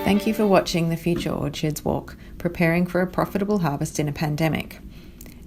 Thank you for watching the Future Orchards Walk, preparing for a profitable harvest in a pandemic.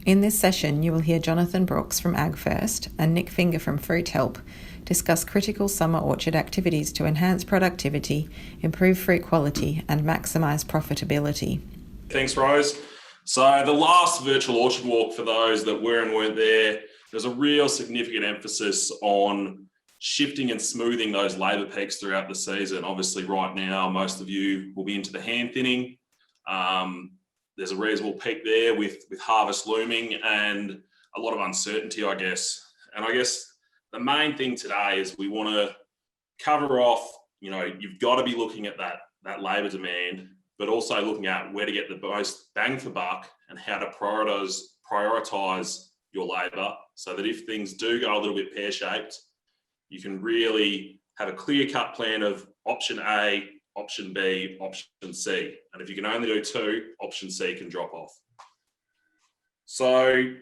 In this session, you will hear Jonathan Brooks from Ag First and Nick Finger from Fruit Help discuss critical summer orchard activities to enhance productivity, improve fruit quality, and maximise profitability. Thanks, Rose. So the last virtual orchard walk, for those that were and weren't there, there's a real significant emphasis on shifting and smoothing those labour peaks throughout the season. Obviously, right now, most of you will be into the hand thinning. There's a reasonable peak there with harvest looming and a lot of uncertainty, I guess. And I guess the main thing today is we want to cover off, you've got to be looking at that labour demand, but also looking at where to get the most bang for buck and how to prioritise your labour so that if things do go a little bit pear-shaped, you can really have a clear-cut plan of option A, option B, option C. And if you can only do two, option C can drop off. So,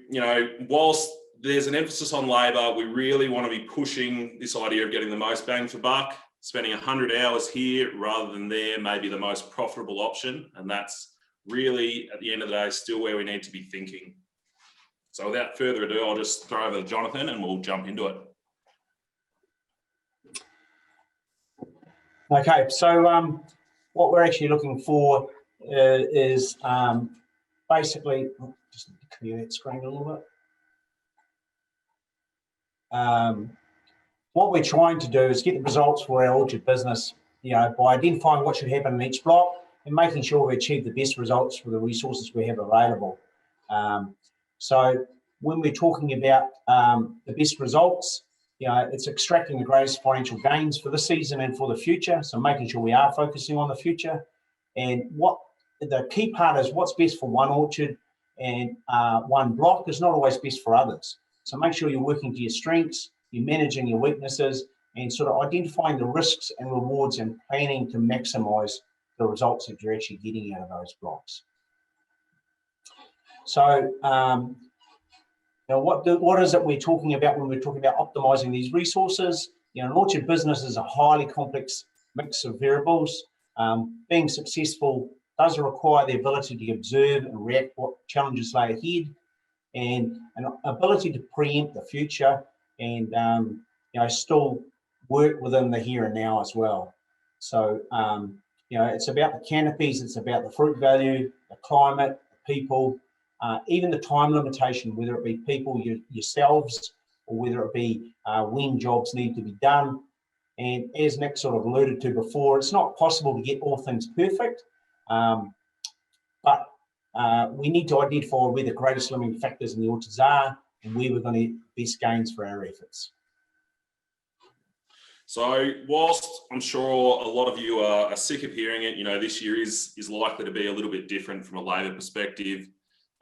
whilst there's an emphasis on labour, we really want to be pushing this idea of getting the most bang for buck. Spending 100 hours here rather than there may be the most profitable option. And that's really, at the end of the day, still where we need to be thinking. So without further ado, I'll just throw over to Jonathan and we'll jump into it. Okay, so what we're actually looking for is basically, just need to clear that screen a little bit. What we're trying to do is get the results for our orchard business, by identifying what should happen in each block and making sure we achieve the best results for the resources we have available. So when we're talking about the best results, it's extracting the greatest financial gains for this season and for the future. So making sure we are focusing on the future. And what the key part is what's best for one orchard and one block is not always best for others. So make sure you're working to your strengths, you're managing your weaknesses, and sort of identifying the risks and rewards and planning to maximise the results that you're actually getting out of those blocks. So what is it we're talking about when we're talking about optimising these resources? An orchard business is a highly complex mix of variables. Being successful does require the ability to observe and react what challenges lay ahead, and an ability to preempt the future and still work within the here and now as well. So it's about the canopies, it's about the fruit value, the climate, the people, even the time limitation, whether it be people yourselves or whether it be when jobs need to be done. And as Nick sort of alluded to before, it's not possible to get all things perfect, but we need to identify where the greatest limiting factors in the orchards are and where we're going to get best gains for our efforts. So whilst I'm sure a lot of you are sick of hearing it, this year is likely to be a little bit different from a labour perspective.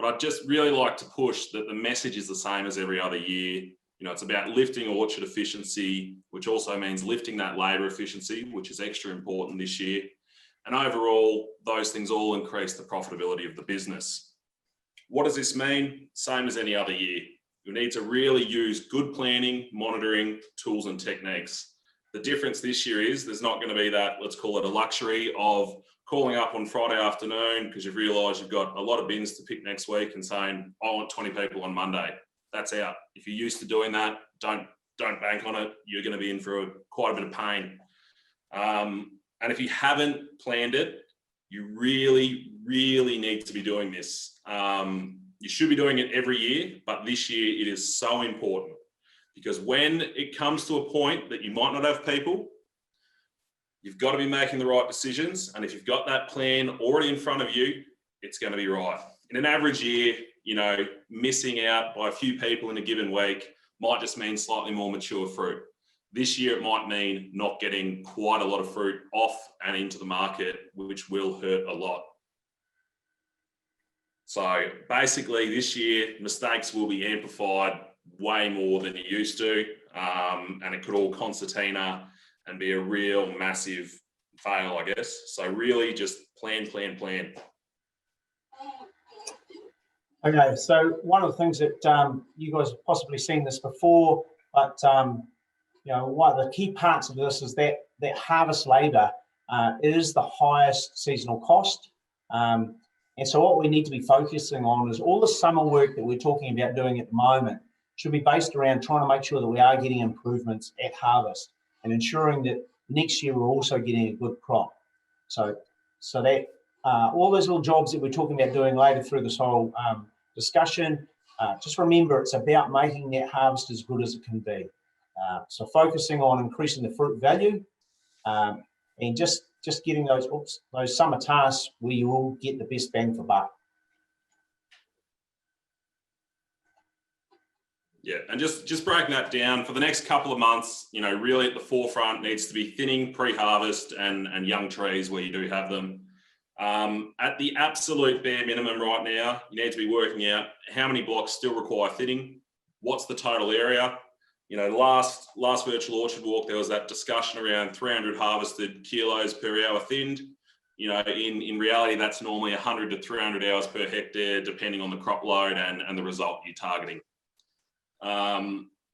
But I'd just really like to push that the message is the same as every other year. It's about lifting orchard efficiency, which also means lifting that labour efficiency, which is extra important this year. And overall, those things all increase the profitability of the business. What does this mean? Same as any other year. You need to really use good planning, monitoring, tools and techniques. The difference this year is there's not going to be that, let's call it a luxury of calling up on Friday afternoon because you've realised you've got a lot of bins to pick next week and saying, I want 20 people on Monday. That's out. If you're used to doing that, don't bank on it. You're going to be in for quite a bit of pain. And if you haven't planned it, you really, really need to be doing this. You should be doing it every year, but this year it is so important because when it comes to a point that you might not have people, you've got to be making the right decisions. And if you've got that plan already in front of you, it's going to be right. In an average year, missing out by a few people in a given week might just mean slightly more mature fruit. This year, it might mean not getting quite a lot of fruit off and into the market, which will hurt a lot. So basically this year, mistakes will be amplified way more than you used to. And it could all concertina and be a real massive fail, I guess. So really just plan. Okay, so one of the things that you guys have possibly seen this before, but one of the key parts of this is that harvest labour it is the highest seasonal cost. And so what we need to be focusing on is all the summer work that we're talking about doing at the moment should be based around trying to make sure that we are getting improvements at harvest and ensuring that next year we're also getting a good crop. So that all those little jobs that we're talking about doing later through this whole discussion, just remember it's about making that harvest as good as it can be. So focusing on increasing the fruit value and just getting those summer tasks where you will get the best bang for buck. Yeah, and just breaking that down for the next couple of months, you know, really at the forefront needs to be thinning pre-harvest and young trees where you do have them. At the absolute bare minimum right now, you need to be working out how many blocks still require thinning, what's the total area. You know, last virtual orchard walk, there was that discussion around 300 harvested kilos per hour thinned. You know, in reality, that's normally 100 to 300 hours per hectare, depending on the crop load and the result you're targeting.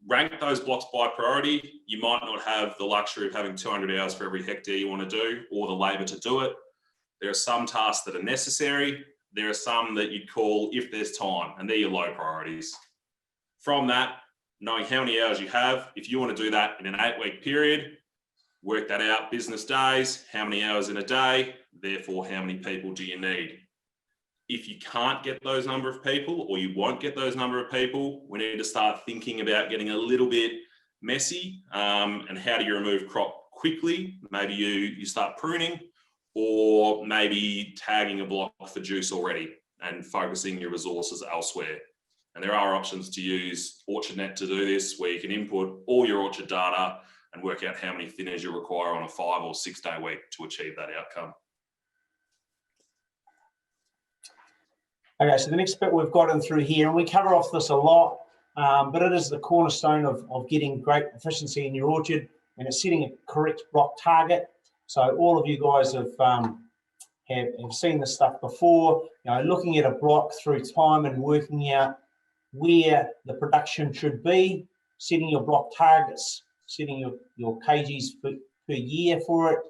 Rank those blocks by priority. You might not have the luxury of having 200 hours for every hectare you want to do or the labour to do it. There are some tasks that are necessary. There are some that you'd call if there's time, and they're your low priorities. From that, knowing how many hours you have, if you want to do that in an 8-week period, work that out, business days, how many hours in a day, therefore how many people do you need? If you can't get those number of people or you won't get those number of people, we need to start thinking about getting a little bit messy and how do you remove crop quickly? Maybe you start pruning or maybe tagging a block for juice already and focusing your resources elsewhere. And there are options to use OrchardNet to do this where you can input all your orchard data and work out how many thinners you require on a 5 or 6 day week to achieve that outcome. Okay, so the next bit we've gotten through here, and we cover off this a lot, but it is the cornerstone of getting great efficiency in your orchard, and it's setting a correct block target. So all of you guys have seen this stuff before, you know, looking at a block through time and working out where the production should be, setting your block targets, setting your kgs per year for it,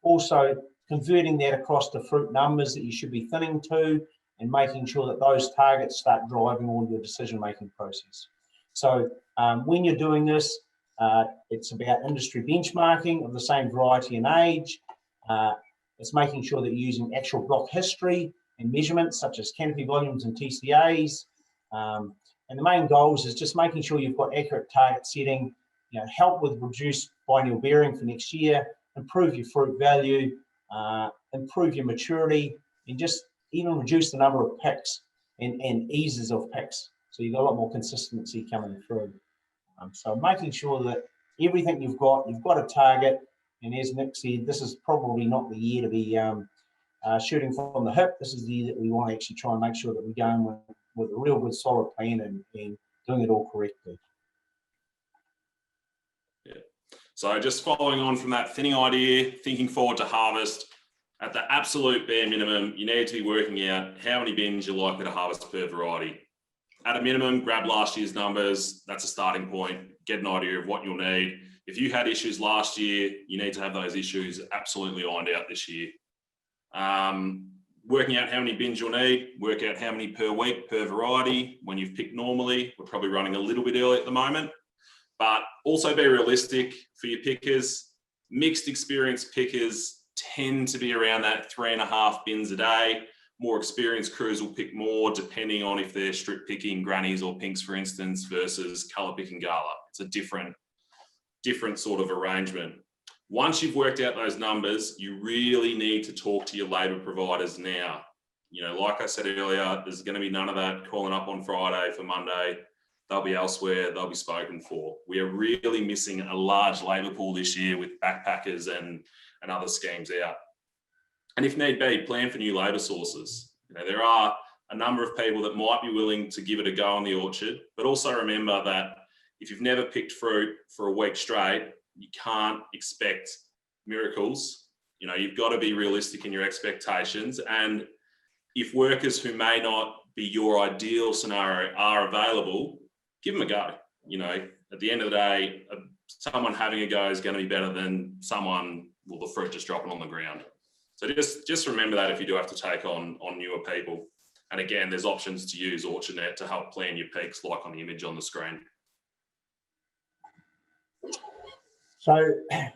also converting that across to fruit numbers that you should be thinning to, and making sure that those targets start driving all your decision-making process. So when you're doing this, it's about industry benchmarking of the same variety and age. It's making sure that you're using actual block history and measurements such as canopy volumes and TCAs. And the main goals is just making sure you've got accurate target setting, you know, help with reduced biennial bearing for next year, improve your fruit value, improve your maturity, and just even reduce the number of picks and eases of picks. So you've got a lot more consistency coming through. So making sure that everything you've got a target. And as Nick said, this is probably not the year to be shooting from the hip. This is the year that we want to actually try and make sure that we're going with a real good solid plan and doing it all correctly. Yeah. So just following on from that thinning idea, thinking forward to harvest, at the absolute bare minimum, you need to be working out how many bins you're likely to harvest per variety. At a minimum, grab last year's numbers. That's a starting point. Get an idea of what you'll need. If you had issues last year, you need to have those issues absolutely ironed out this year. Working out how many bins you'll need, work out how many per week per variety. When you've picked normally, we're probably running a little bit early at the moment, but also be realistic for your pickers. Mixed experience pickers tend to be around that 3.5 bins a day. More experienced crews will pick more depending on if they're strip picking grannies or pinks, for instance, versus colour picking gala. It's a different sort of arrangement. Once you've worked out those numbers, you really need to talk to your labour providers now. You know, like I said earlier, there's going to be none of that calling up on Friday for Monday. They'll be elsewhere, they'll be spoken for. We are really missing a large labour pool this year with backpackers and other schemes out. And if need be, plan for new labour sources. You know, there are a number of people that might be willing to give it a go on the orchard, but also remember that if you've never picked fruit for a week straight, you can't expect miracles. You know, you've got to be realistic in your expectations. And if workers who may not be your ideal scenario are available, give them a go. You know, at the end of the day, someone having a go is going to be better than someone will the fruit just dropping on the ground. So just remember that if you do have to take on newer people. And again, there's options to use OrchardNet to help plan your peaks, like on the image on the screen. So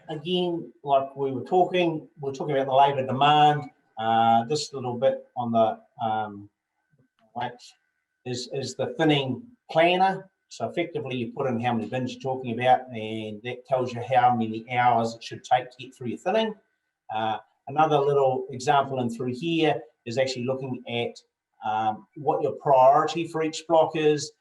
again, like we were talking about the labour demand. This little bit on the right is the thinning planner. So effectively, you put in how many bins you're talking about, and that tells you how many hours it should take to get through your thinning. Another little example in through here is actually looking at what your priority for each block is,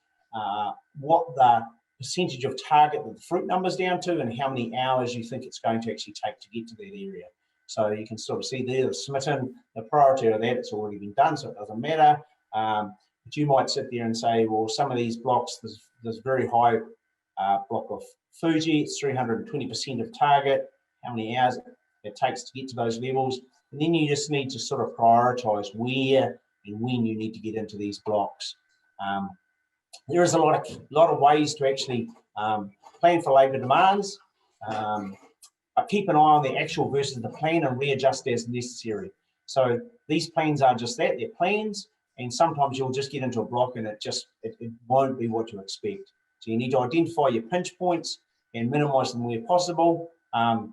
what the percentage of target that the fruit number's down to, and how many hours you think it's going to actually take to get to that area. So you can sort of see there the smitten, the priority of that, it's already been done, so it doesn't matter. But you might sit there and say, well, some of these blocks, there's very high block of Fuji, it's 320% of target, how many hours it takes to get to those levels. And then you just need to sort of prioritize where and when you need to get into these blocks. There is a lot of ways to actually plan for labour demands, but keep an eye on the actual versus the plan and readjust as necessary. So these plans are just that, they're plans, and sometimes you'll just get into a block and it won't be what you expect. So you need to identify your pinch points and minimise them where possible. And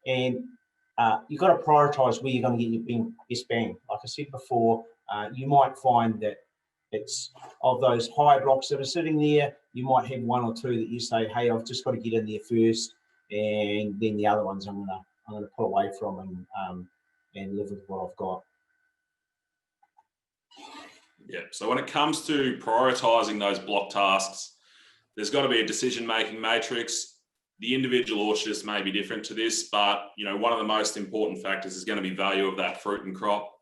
you've got to prioritise where you're going to get your best bang. Like I said before, you might find that it's of those high blocks that are sitting there, you might have one or two that you say, hey, I've just got to get in there first, and then the other ones I'm gonna pull away from and live with what I've got. Yeah, so when it comes to prioritising those block tasks, there's got to be a decision-making matrix. The individual orchardists may be different to this, but one of the most important factors is going to be value of that fruit and crop.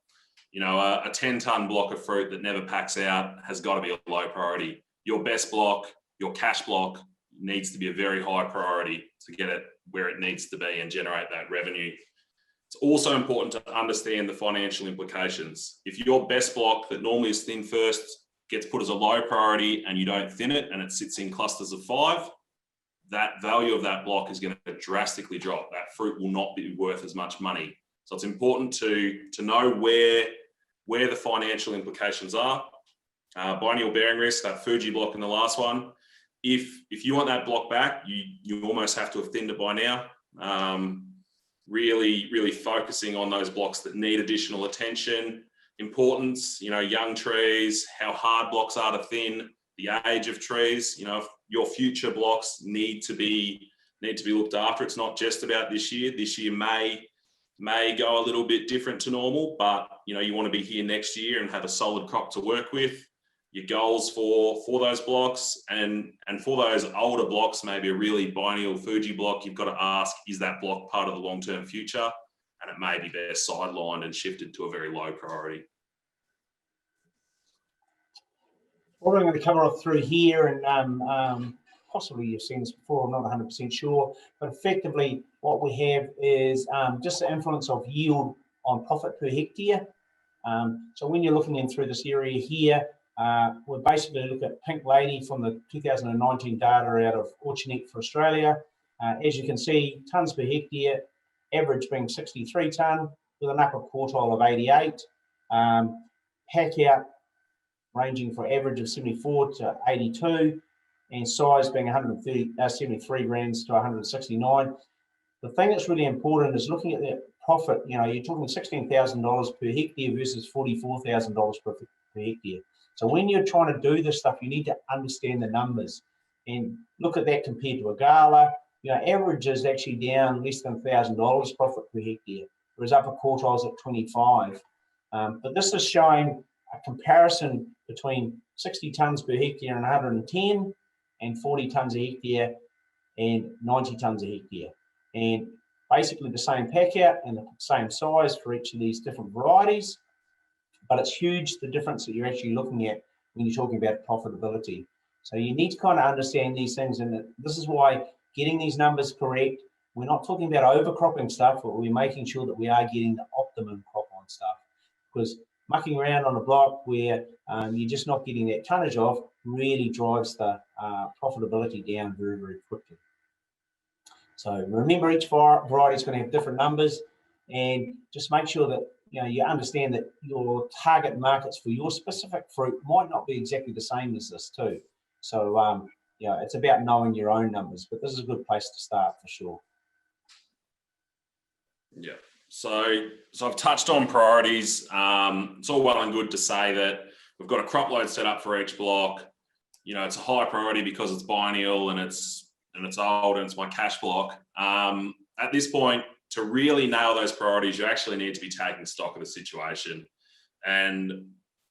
A 10-ton block of fruit that never packs out has got to be a low priority. Your best block, your cash block, needs to be a very high priority to get it where it needs to be and generate that revenue. It's also important to understand the financial implications. If your best block that normally is thin first gets put as a low priority and you don't thin it and it sits in clusters of 5, that value of that block is going to drastically drop. That fruit will not be worth as much money. So it's important to know where the financial implications are. Biennial bearing risk, that Fuji block in the last one. If you want that block back, you almost have to have thinned it by now. Really focusing on those blocks that need additional attention, importance, young trees, how hard blocks are to thin, the age of trees. If your future blocks need to be looked after. It's not just about this year. This year may go a little bit different to normal, but you want to be here next year and have a solid crop to work with. Your goals for those blocks and for those older blocks, maybe a really biennial Fuji block, you've got to ask, is that block part of the long-term future? And it may be best sidelined and shifted to a very low priority. What I'm going to cover off through here, and possibly you've seen this before, I'm not 100% sure, but effectively what we have is just the influence of yield on profit per hectare. So when you're looking in through this area here, we'll basically look at Pink Lady from the 2019 data out of OrchardNet for Australia. As you can see, tonnes per hectare, average being 63 tonne with an upper quartile of 88. Pack out ranging for average of 74 to 82, and size being 73 grams to 169. The thing that's really important is looking at the profit. You're talking $16,000 per hectare versus $44,000 per hectare. So when you're trying to do this stuff, you need to understand the numbers and look at that compared to a gala. Average is actually down less than $1,000 profit per hectare, whereas upper quartiles at 25. But this is showing a comparison between 60 tonnes per hectare and 110, and 40 tonnes a hectare and 90 tonnes a hectare. And basically the same pack out and the same size for each of these different varieties. But it's huge, the difference that you're actually looking at when you're talking about profitability. So you need to kind of understand these things, and this is why getting these numbers correct, we're not talking about overcropping stuff, but we're making sure that we are getting the optimum crop on stuff. Because mucking around on a block where you're just not getting that tonnage off really drives the profitability down very, very quickly. So remember, each variety is going to have different numbers, and just make sure that you understand that your target markets for your specific fruit might not be exactly the same as this too. So it's about knowing your own numbers, but this is a good place to start for sure. Yeah. So I've touched on priorities. It's all well and good to say that we've got a crop load set up for each block. It's a high priority because it's biennial and it's old and it's my cash block. At this point, to really nail those priorities, you actually need to be taking stock of the situation. And,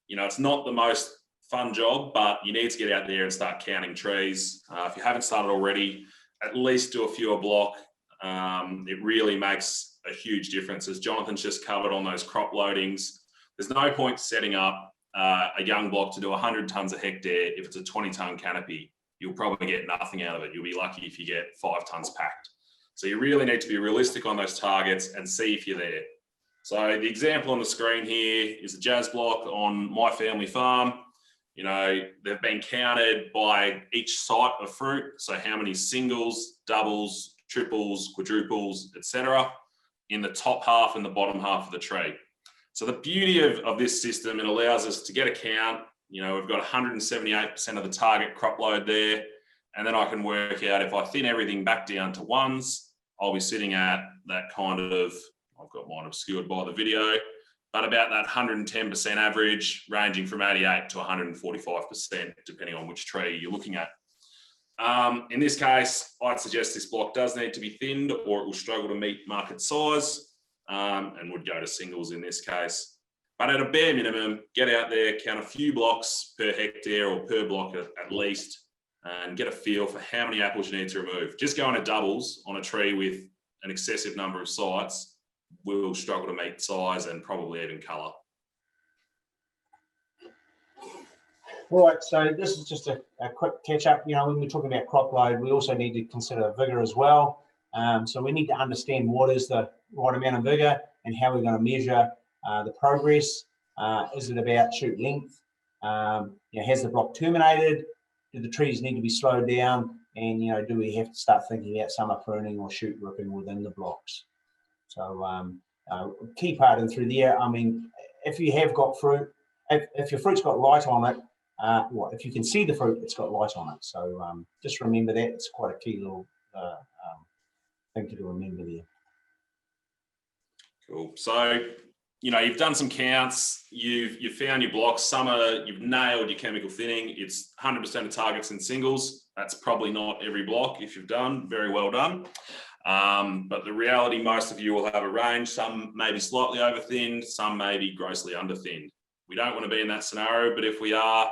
it's not the most fun job, but you need to get out there and start counting trees. If you haven't started already, at least do a few a block. It really makes a huge difference. As Jonathan's just covered on those crop loadings, there's no point setting up a young block to do 100 tonnes a hectare. If it's a 20-tonne canopy, you'll probably get nothing out of it. You'll be lucky if you get 5 tonnes packed. So you really need to be realistic on those targets and see if you're there. So the example on the screen here is a jazz block on my family farm. They've been counted by each site of fruit. So how many singles, doubles, triples, quadruples, etc. in the top half and the bottom half of the tree. So the beauty of this system, it allows us to get a count. We've got 178% of the target crop load there. And then I can work out if I thin everything back down to ones, I'll be sitting at that kind of, I've got mine obscured by the video, but about that 110% average, ranging from 88 to 145%, depending on which tree you're looking at. In this case, I'd suggest this block does need to be thinned or it will struggle to meet market size and would go to singles in this case. But at a bare minimum, get out there, count a few blocks per hectare or per block at least, and get a feel for how many apples you need to remove. Just going to doubles on a tree with an excessive number of sites will struggle to meet size and probably even colour. Right, so this is just a quick catch up. When we're talking about crop load, we also need to consider vigour as well. So we need to understand what is the right amount of vigour and how we're going to measure the progress. Is it about shoot length? Has the block terminated? Do the trees need to be slowed down? And, do we have to start thinking about summer pruning or shoot ripping within the blocks? So key part in through there, if you have got fruit, if your fruit's got light on it, if you can see the fruit, it's got light on it. So just remember that. It's quite a key little thing to remember there. Cool. So, you've done some counts, you've found your blocks, you've nailed your chemical thinning. It's 100% of targets in singles. That's probably not every block. If you've done, very well done. But the reality, most of you will have a range. Some may be slightly over thinned, some may be grossly under thinned. We don't want to be in that scenario, but if we are,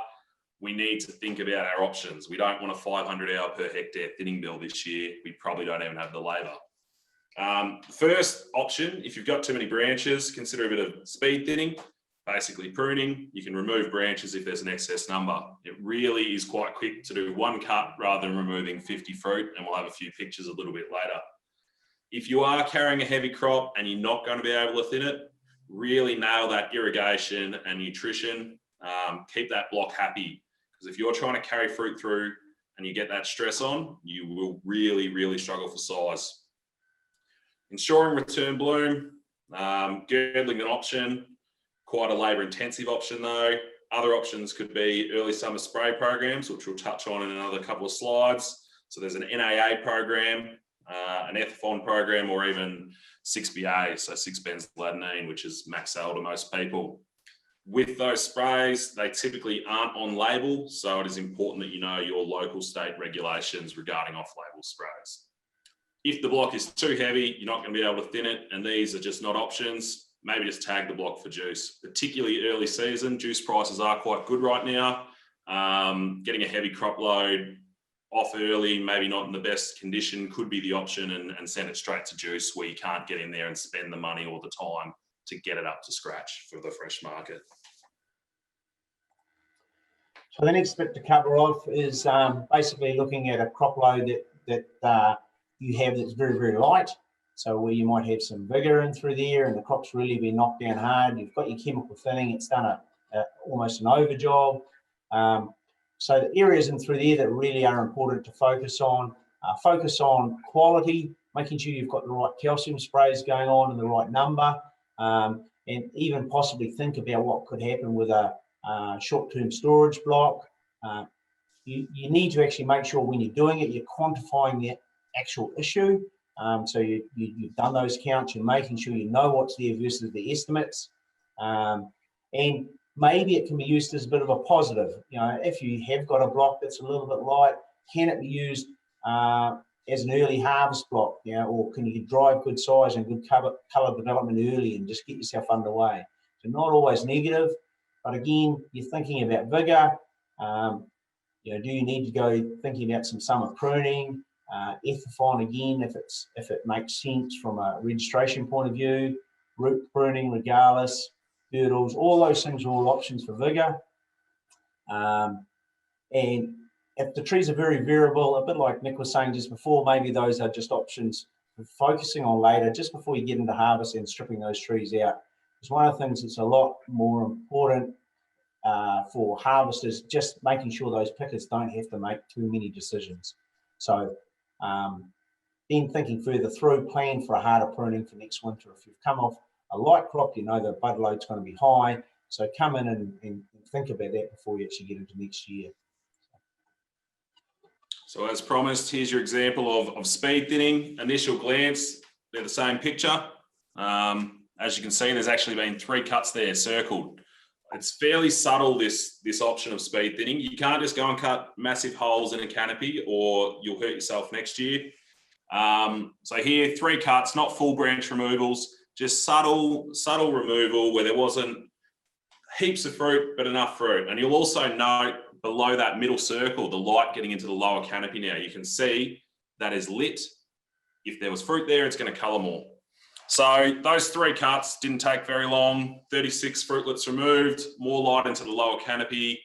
we need to think about our options. We don't want a 500 hour per hectare thinning bill this year. We probably don't even have the labour. First option, if you've got too many branches, consider a bit of speed thinning, basically pruning. You can remove branches if there's an excess number. It really is quite quick to do one cut rather than removing 50 fruit, and we'll have a few pictures a little bit later. If you are carrying a heavy crop and you're not going to be able to thin it, really nail that irrigation and nutrition. Keep that block happy, because if you're trying to carry fruit through and you get that stress on, you will really, really struggle for size. Ensuring return bloom, girdling an option, quite a labour intensive option though. Other options could be early summer spray programs, which we'll touch on in another couple of slides. So there's an NAA program, an Ethifon program, or even 6BA, so 6-benzyladenine, which is Maxell to most people. With those sprays, they typically aren't on label, so it is important that you know your local state regulations regarding off-label sprays. If the block is too heavy, you're not going to be able to thin it, and these are just not options, maybe just tag the block for juice. Particularly early season, juice prices are quite good right now. Getting a heavy crop load off early, maybe not in the best condition, could be the option, and send it straight to juice where you can't get in there and spend the money or the time to get it up to scratch for the fresh market. So the next bit to cover off is basically looking at a crop load that you have that's very, very light. So where you might have some vigour in through there and the crop's really been knocked down hard. You've got your chemical thinning, it's done almost an over job. So the areas in through there that really are important to focus on quality making sure you've got the right calcium sprays going on in the right number, and even possibly think about what could happen with a short-term storage block. You need to actually make sure when you're doing it, you're quantifying the actual issue. So you've done those counts, you're making sure you know what's there versus the estimates. And maybe it can be used as a bit of a positive. You know, if you have got a block that's a little bit light, can it be used as an early harvest block? You know, or can you drive good size and good colour development early and just get yourself underway? So not always negative, but again, you're thinking about vigour. You know, do you need to go thinking about some summer pruning, ethifon again if it makes sense from a registration point of view, root pruning regardless, hurdles, all those things are all options for vigour. And if the trees are very variable, a bit like Nick was saying just before, maybe those are just options for focusing on later, just before you get into harvest and stripping those trees out. It's one of the things that's a lot more important for harvesters, just making sure those pickers don't have to make too many decisions. So then thinking further through, plan for a harder pruning for next winter. If you've come off a light crop, you know the bud load's going to be high. So come in and think about that before you actually get into next year. So as promised, here's your example of speed thinning. Initial glance, they're the same picture. As you can see, there's actually been 3 cuts there circled. It's fairly subtle, this option of speed thinning. You can't just go and cut massive holes in a canopy or you'll hurt yourself next year. So here, 3 cuts, not full branch removals, just subtle removal where there wasn't heaps of fruit, but enough fruit. And you'll also note below that middle circle, the light getting into the lower canopy now. You can see that is lit. If there was fruit there, it's going to colour more. So those 3 cuts didn't take very long, 36 fruitlets removed, more light into the lower canopy,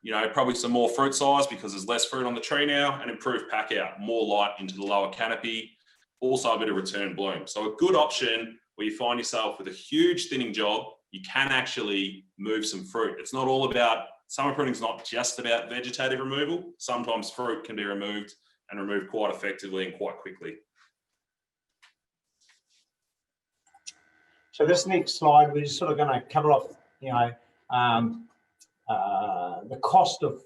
you know, probably some more fruit size because there's less fruit on the tree now, and improved pack out, more light into the lower canopy, also a bit of return bloom. So a good option where you find yourself with a huge thinning job, you can actually move some fruit. It's not all about, summer pruning is not just about vegetative removal. Sometimes fruit can be removed and removed quite effectively and quite quickly. So this next slide, we're just sort of going to cover off, you know, the cost of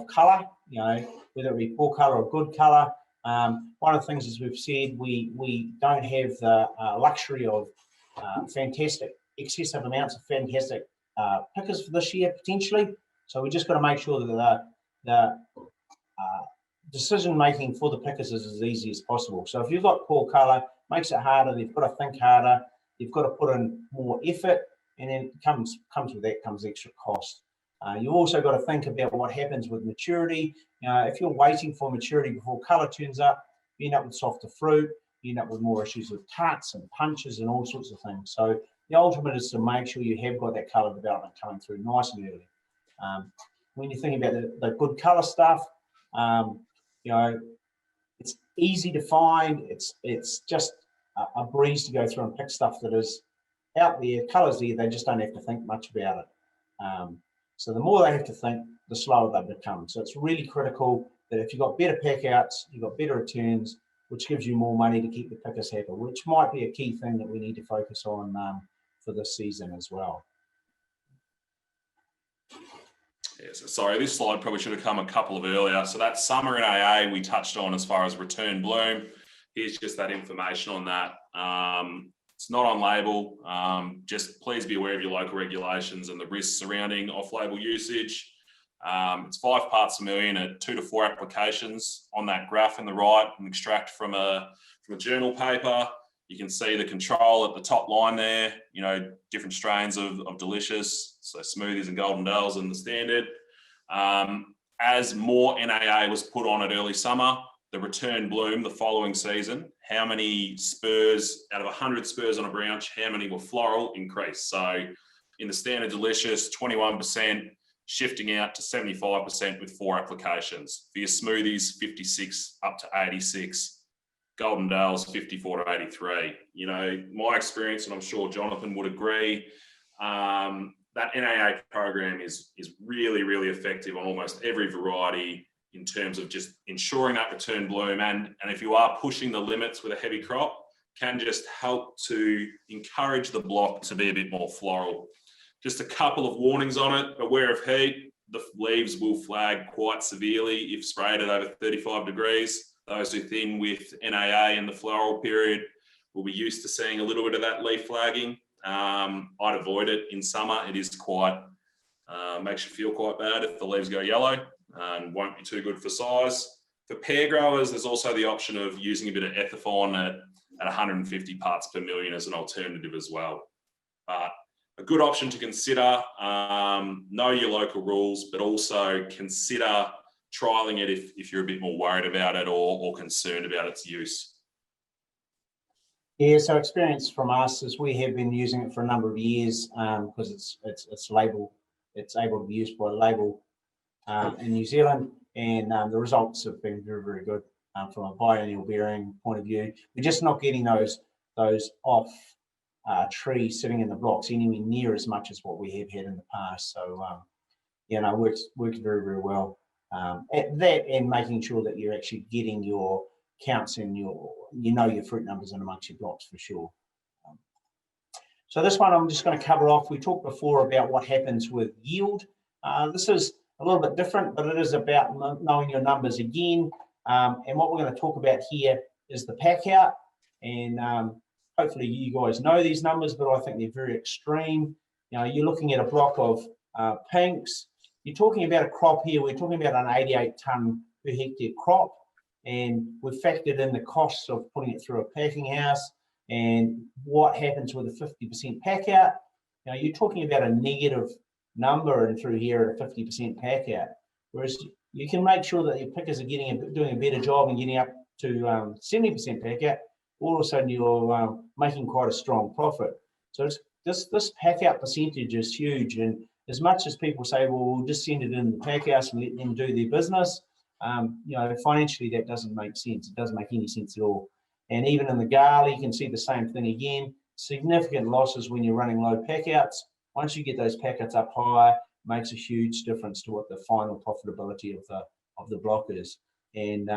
colour, you know, whether it be poor colour or good colour. One of the things, as we've said, we don't have the luxury of excessive amounts of fantastic pickers for this year, potentially. So we just got to make sure that the decision making for the pickers is as easy as possible. So if you've got poor colour, makes it harder. They've got to think harder. You've got to put in more effort, and then comes with that comes extra cost. You've also got to think about what happens with maturity. You know, if you're waiting for maturity before colour turns up, you end up with softer fruit. You end up with more issues with cuts and punches and all sorts of things. So the ultimate is to make sure you have got that colour development coming through nice and early. When you're thinking about the good colour stuff, you know, it's easy to find. It's just a breeze to go through and pick stuff that is out there, colours there, they just don't have to think much about it. So the more they have to think, the slower they become. So it's really critical that if you've got better packouts, you've got better returns, which gives you more money to keep the pickers happy, which might be a key thing that we need to focus on for this season as well. Yes, sorry, this slide probably should have come a couple of earlier. So that summer in AA we touched on as far as return bloom. Here's just that information on that. It's not on label. Just please be aware of your local regulations and the risks surrounding off-label usage. It's 5 parts per million at 2 to 4 applications on that graph in the right, and extract from a journal paper. You can see the control at the top line there, you know, different strains of delicious, so smoothies and golden dells and the standard. As more NAA was put on at early summer, the return bloom the following season, how many spurs out of 100 spurs on a branch, how many were floral increased. So in the standard delicious, 21%, shifting out to 75% with 4 applications. For your smoothies, 56 up to 86. Golden Dales, 54 to 83. You know, my experience, and I'm sure Jonathan would agree, that NAA program is really, really effective on almost every variety in terms of just ensuring that return bloom. And if you are pushing the limits with a heavy crop, can just help to encourage the block to be a bit more floral. Just a couple of warnings on it. Beware of heat. The leaves will flag quite severely if sprayed at over 35 degrees. Those who thin with NAA in the floral period will be used to seeing a little bit of that leaf flagging. I'd avoid it in summer. It is quite, makes you feel quite bad if the leaves go yellow, and won't be too good for size. For pear growers, there's also the option of using a bit of Ethifon at 150 parts per million as an alternative as well. But a good option to consider. Know your local rules, but also consider trialing it if you're a bit more worried about it or concerned about its use. Yeah, so experience from us is we have been using it for a number of years because it's label, it's able to be used by label in New Zealand, and the results have been very, very good from a biennial bearing point of view. We're just not getting those off trees sitting in the blocks anywhere near as much as what we have had in the past. So works very, very well. At that, and making sure that you're actually getting your counts and your fruit numbers in amongst your blocks for sure. So this one I'm just going to cover off. We talked before about what happens with yield. This is a little bit different, but it is about knowing your numbers again. And what we're going to talk about here is the pack out. And hopefully you guys know these numbers, but I think they're very extreme. You're looking at a block of pinks. You're talking about a crop here. We're talking about an 88 tonne per hectare crop. And we've factored in the costs of putting it through a packing house and what happens with a 50% pack out. You're talking about a negative number and through here at a 50% pack out. Whereas you can make sure that your pickers are doing a better job and getting up to 70% pack out. All of a sudden you're making quite a strong profit. So this pack out percentage is huge. And as much as people say, well, we'll just send it in the pack house and let them do their business, financially that doesn't make sense. It doesn't make any sense at all. And even in the Gala, you can see the same thing again. Significant losses when you're running low packouts. Once you get those packouts up higher, makes a huge difference to what the final profitability of the block is. And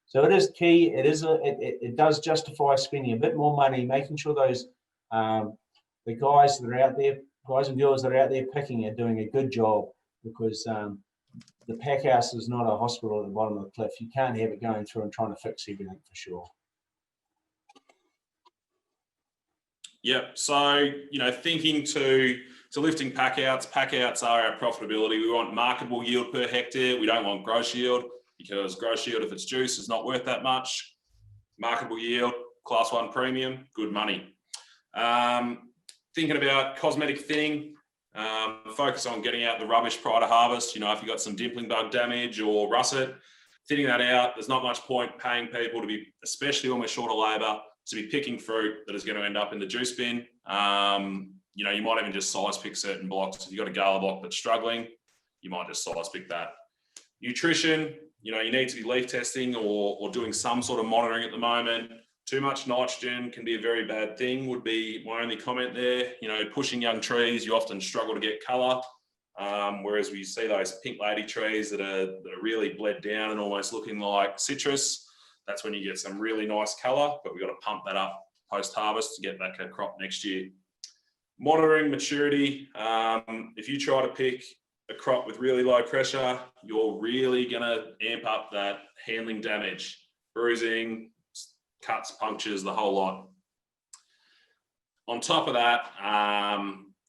so it is key. It does justify spending a bit more money, making sure those the guys that are out there, guys and girls that are out there picking are doing a good job, because the pack house is not a hospital at the bottom of the cliff. You can't have it going through and trying to fix everything for sure. Yep. So, thinking to lifting packouts are our profitability. We want marketable yield per hectare. We don't want gross yield, because gross yield, if it's juice, is not worth that much. Marketable yield, class 1 premium, good money. Thinking about cosmetic thinning, focus on getting out the rubbish prior to harvest. If you've got some dimpling bug damage or russet, thinning that out. There's not much point paying people to be, especially when we're short of labour, to be picking fruit that is going to end up in the juice bin. You might even just size pick certain blocks. If you've got a Gala block that's struggling, you might just size pick that. Nutrition, you need to be leaf testing or doing some sort of monitoring at the moment. Too much nitrogen can be a very bad thing, would be my only comment there. Pushing young trees, you often struggle to get colour. Whereas we see those pink lady trees that are really bled down and almost looking like citrus, that's when you get some really nice colour, but we've got to pump that up post-harvest to get that crop next year. Monitoring maturity. If you try to pick a crop with really low pressure, you're really going to amp up that handling damage, bruising, cuts, punctures, the whole lot. On top of that,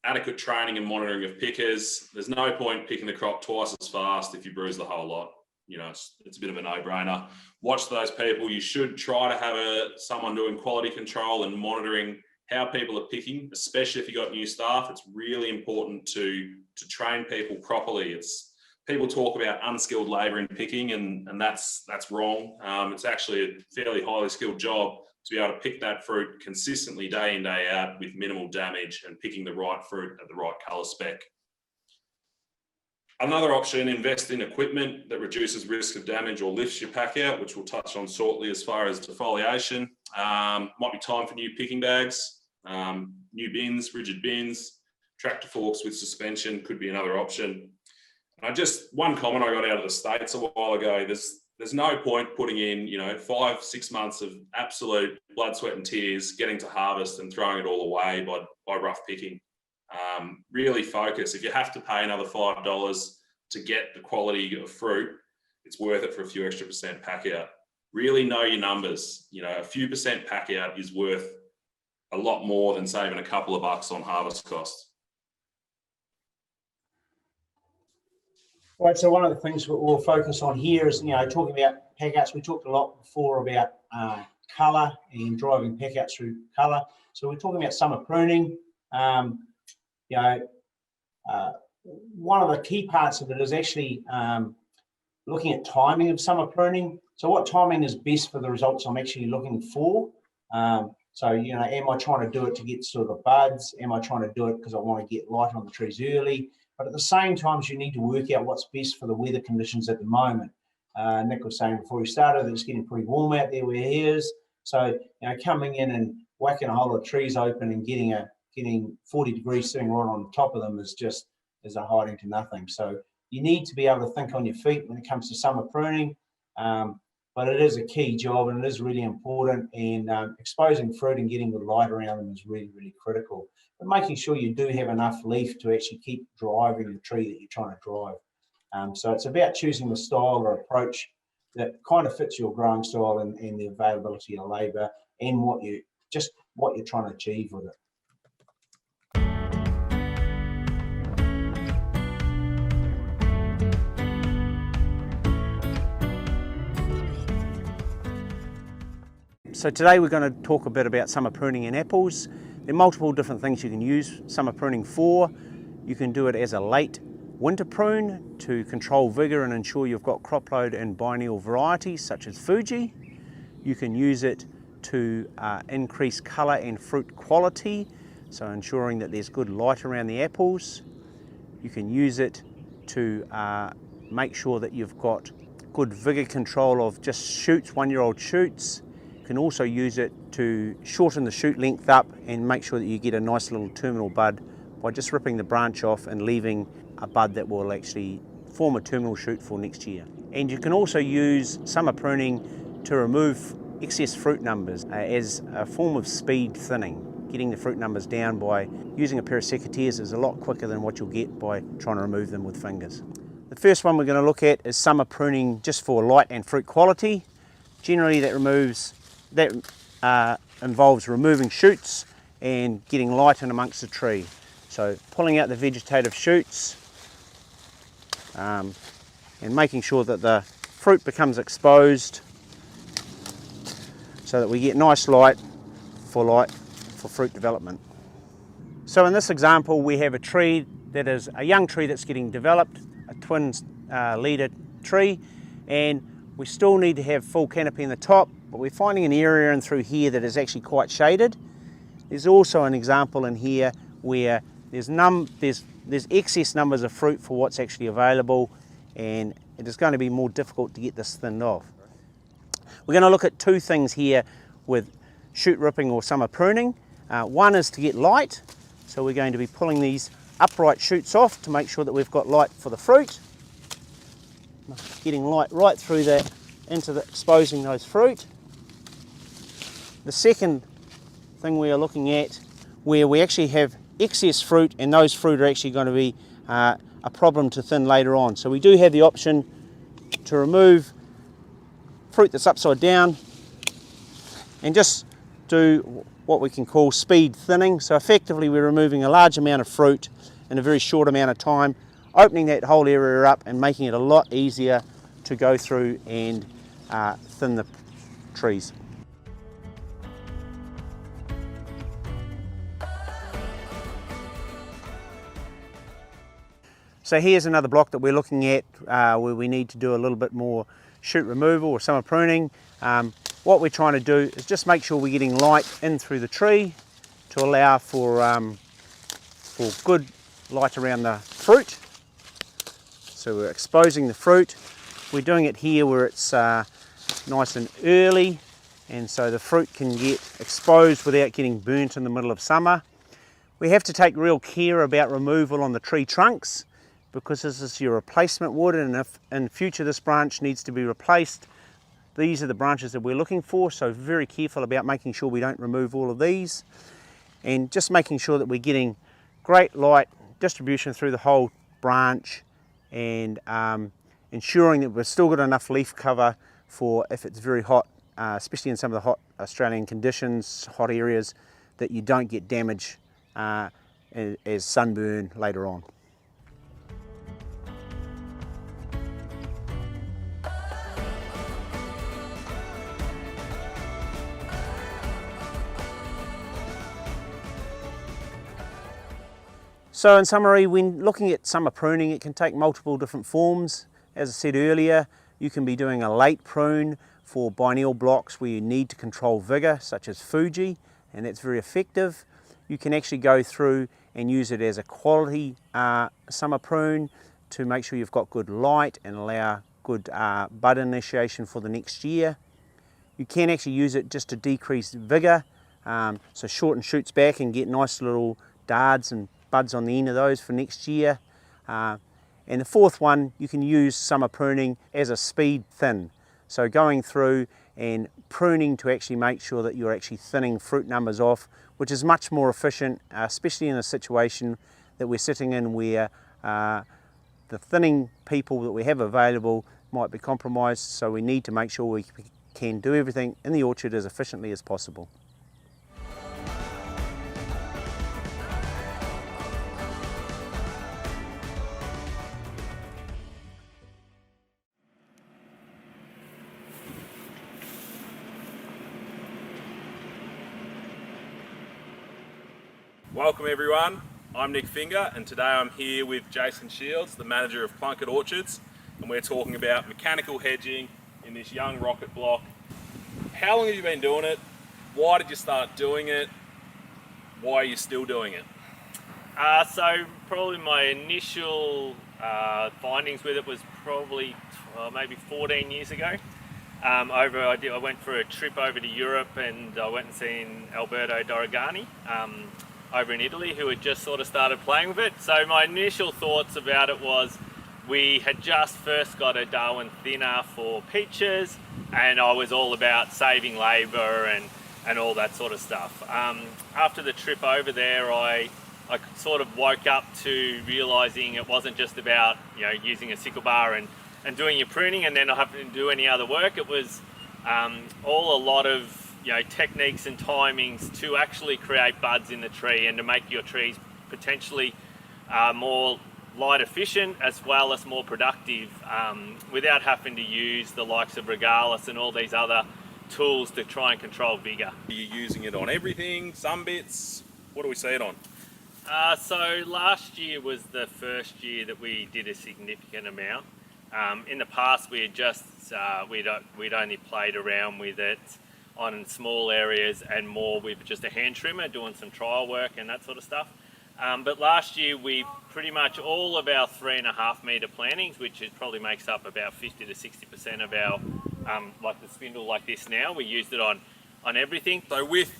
adequate training and monitoring of pickers. There's no point picking the crop twice as fast if you bruise the whole lot. It's a bit of a no-brainer. Watch those people. You should try to have someone doing quality control and monitoring how people are picking, especially if you've got new staff. It's really important to train people properly. People talk about unskilled labour in picking, and that's wrong. It's actually a fairly highly skilled job to be able to pick that fruit consistently day in, day out with minimal damage and picking the right fruit at the right colour spec. Another option, invest in equipment that reduces risk of damage or lifts your pack out, which we'll touch on shortly as far as defoliation. Might be time for new picking bags, new bins, rigid bins, tractor forks with suspension could be another option. One comment I got out of the States a while ago, there's no point putting in, 5-6 months of absolute blood, sweat and tears, getting to harvest and throwing it all away by rough picking. Really focus. If you have to pay another $5 to get the quality of fruit, it's worth it for a few extra percent pack out. Really know your numbers. A few percent pack out is worth a lot more than saving a couple of bucks on harvest costs. Right, so one of the things we'll focus on here is, talking about packouts. We talked a lot before about colour and driving packouts through colour. So we're talking about summer pruning. One of the key parts of it is actually looking at timing of summer pruning. So what timing is best for the results I'm actually looking for? Am I trying to do it to get sort of the buds? Am I trying to do it because I want to get light on the trees early? But at the same time, you need to work out what's best for the weather conditions at the moment. Nick was saying before we started that it's getting pretty warm out there where he is. So, coming in and whacking a whole lot of trees open and getting 40 degrees sitting right on top of them is a hiding to nothing. So you need to be able to think on your feet when it comes to summer pruning. But it is a key job and it is really important, and exposing fruit and getting the light around them is really, really critical. But making sure you do have enough leaf to actually keep driving the tree that you're trying to drive. So it's about choosing the style or approach that kind of fits your growing style and the availability of labour and what you're trying to achieve with it. So today we're going to talk a bit about summer pruning in apples. There are multiple different things you can use summer pruning for. You can do it as a late winter prune to control vigour and ensure you've got crop load and biennial varieties such as Fuji. You can use it to increase colour and fruit quality, so ensuring that there's good light around the apples. You can use it to make sure that you've got good vigour control of just shoots, 1-year-old shoots. You can also use it to shorten the shoot length up and make sure that you get a nice little terminal bud by just ripping the branch off and leaving a bud that will actually form a terminal shoot for next year. And you can also use summer pruning to remove excess fruit numbers as a form of speed thinning. Getting the fruit numbers down by using a pair of secateurs is a lot quicker than what you'll get by trying to remove them with fingers. The first one we're going to look at is summer pruning just for light and fruit quality. Generally that involves removing shoots and getting light in amongst the tree. So pulling out the vegetative shoots and making sure that the fruit becomes exposed so that we get nice light for fruit development. So in this example we have a tree that is a young tree that's getting developed, a twin leader tree, and we still need to have full canopy in the top, but we're finding an area in through here that is actually quite shaded. There's also an example in here where there's excess numbers of fruit for what's actually available, and it is going to be more difficult to get this thinned off. We're going to look at two things here with shoot ripping or summer pruning. One is to get light, so we're going to be pulling these upright shoots off to make sure that we've got light for the fruit. Getting light right through that into exposing those fruit. The second thing we are looking at, where we actually have excess fruit and those fruit are actually going to be a problem to thin later on. So we do have the option to remove fruit that's upside down and just do what we can call speed thinning. So effectively we're removing a large amount of fruit in a very short amount of time, opening that whole area up and making it a lot easier to go through and thin the trees. So here's another block that we're looking at where we need to do a little bit more shoot removal or summer pruning. What we're trying to do is just make sure we're getting light in through the tree to allow for good light around the fruit. So we're exposing the fruit. We're doing it here where it's nice and early, and so the fruit can get exposed without getting burnt in the middle of summer. We have to take real care about removal on the tree trunks, because this is your replacement wood, and if in future this branch needs to be replaced, these are the branches that we're looking for, so very careful about making sure we don't remove all of these, and just making sure that we're getting great light distribution through the whole branch, and ensuring that we've still got enough leaf cover for if it's very hot, especially in some of the hot Australian conditions, hot areas, that you don't get damage as sunburn later on. So in summary, when looking at summer pruning, it can take multiple different forms. As I said earlier, you can be doing a late prune for biennial blocks where you need to control vigour, such as Fuji, and that's very effective. You can actually go through and use it as a quality summer prune to make sure you've got good light and allow good bud initiation for the next year. You can actually use it just to decrease vigour, so shorten shoots back and get nice little dards and buds on the end of those for next year. And the fourth one, you can use summer pruning as a speed thin. So going through and pruning to actually make sure that you're actually thinning fruit numbers off, which is much more efficient, especially in a situation that we're sitting in where the thinning people that we have available might be compromised. So we need to make sure we can do everything in the orchard as efficiently as possible. Welcome everyone, I'm Nick Finger, and today I'm here with Jason Shields, the manager of Plunket Orchards, and we're talking about mechanical hedging in this young rocket block. How long have you been doing it? Why did you start doing it? Why are you still doing it? So probably my initial findings with it was probably maybe 14 years ago. I went for a trip over to Europe, and I went and seen Alberto Dorigani over in Italy, who had just sort of started playing with it. So my initial thoughts about it was, we had just first got a Darwin thinner for peaches, and I was all about saving labour and all that sort of stuff. After the trip over there, I sort of woke up to realising it wasn't just about, you know, using a sickle bar and doing your pruning and then not having to do any other work. It was all a lot of, you know, techniques and timings to actually create buds in the tree and to make your trees potentially more light efficient as well as more productive, without having to use the likes of regalis and all these other tools to try and control vigour. Are you using it on everything, some bits? What do we see it on? So last year was the first year that we did a significant amount. In the past we had just, we'd only played around with it on small areas and more with just a hand trimmer, doing some trial work and that sort of stuff. But last year we pretty much all of our 3.5 metre plantings, which probably makes up about 50 to 60% of our, like the spindle like this now, we used it on everything. So with,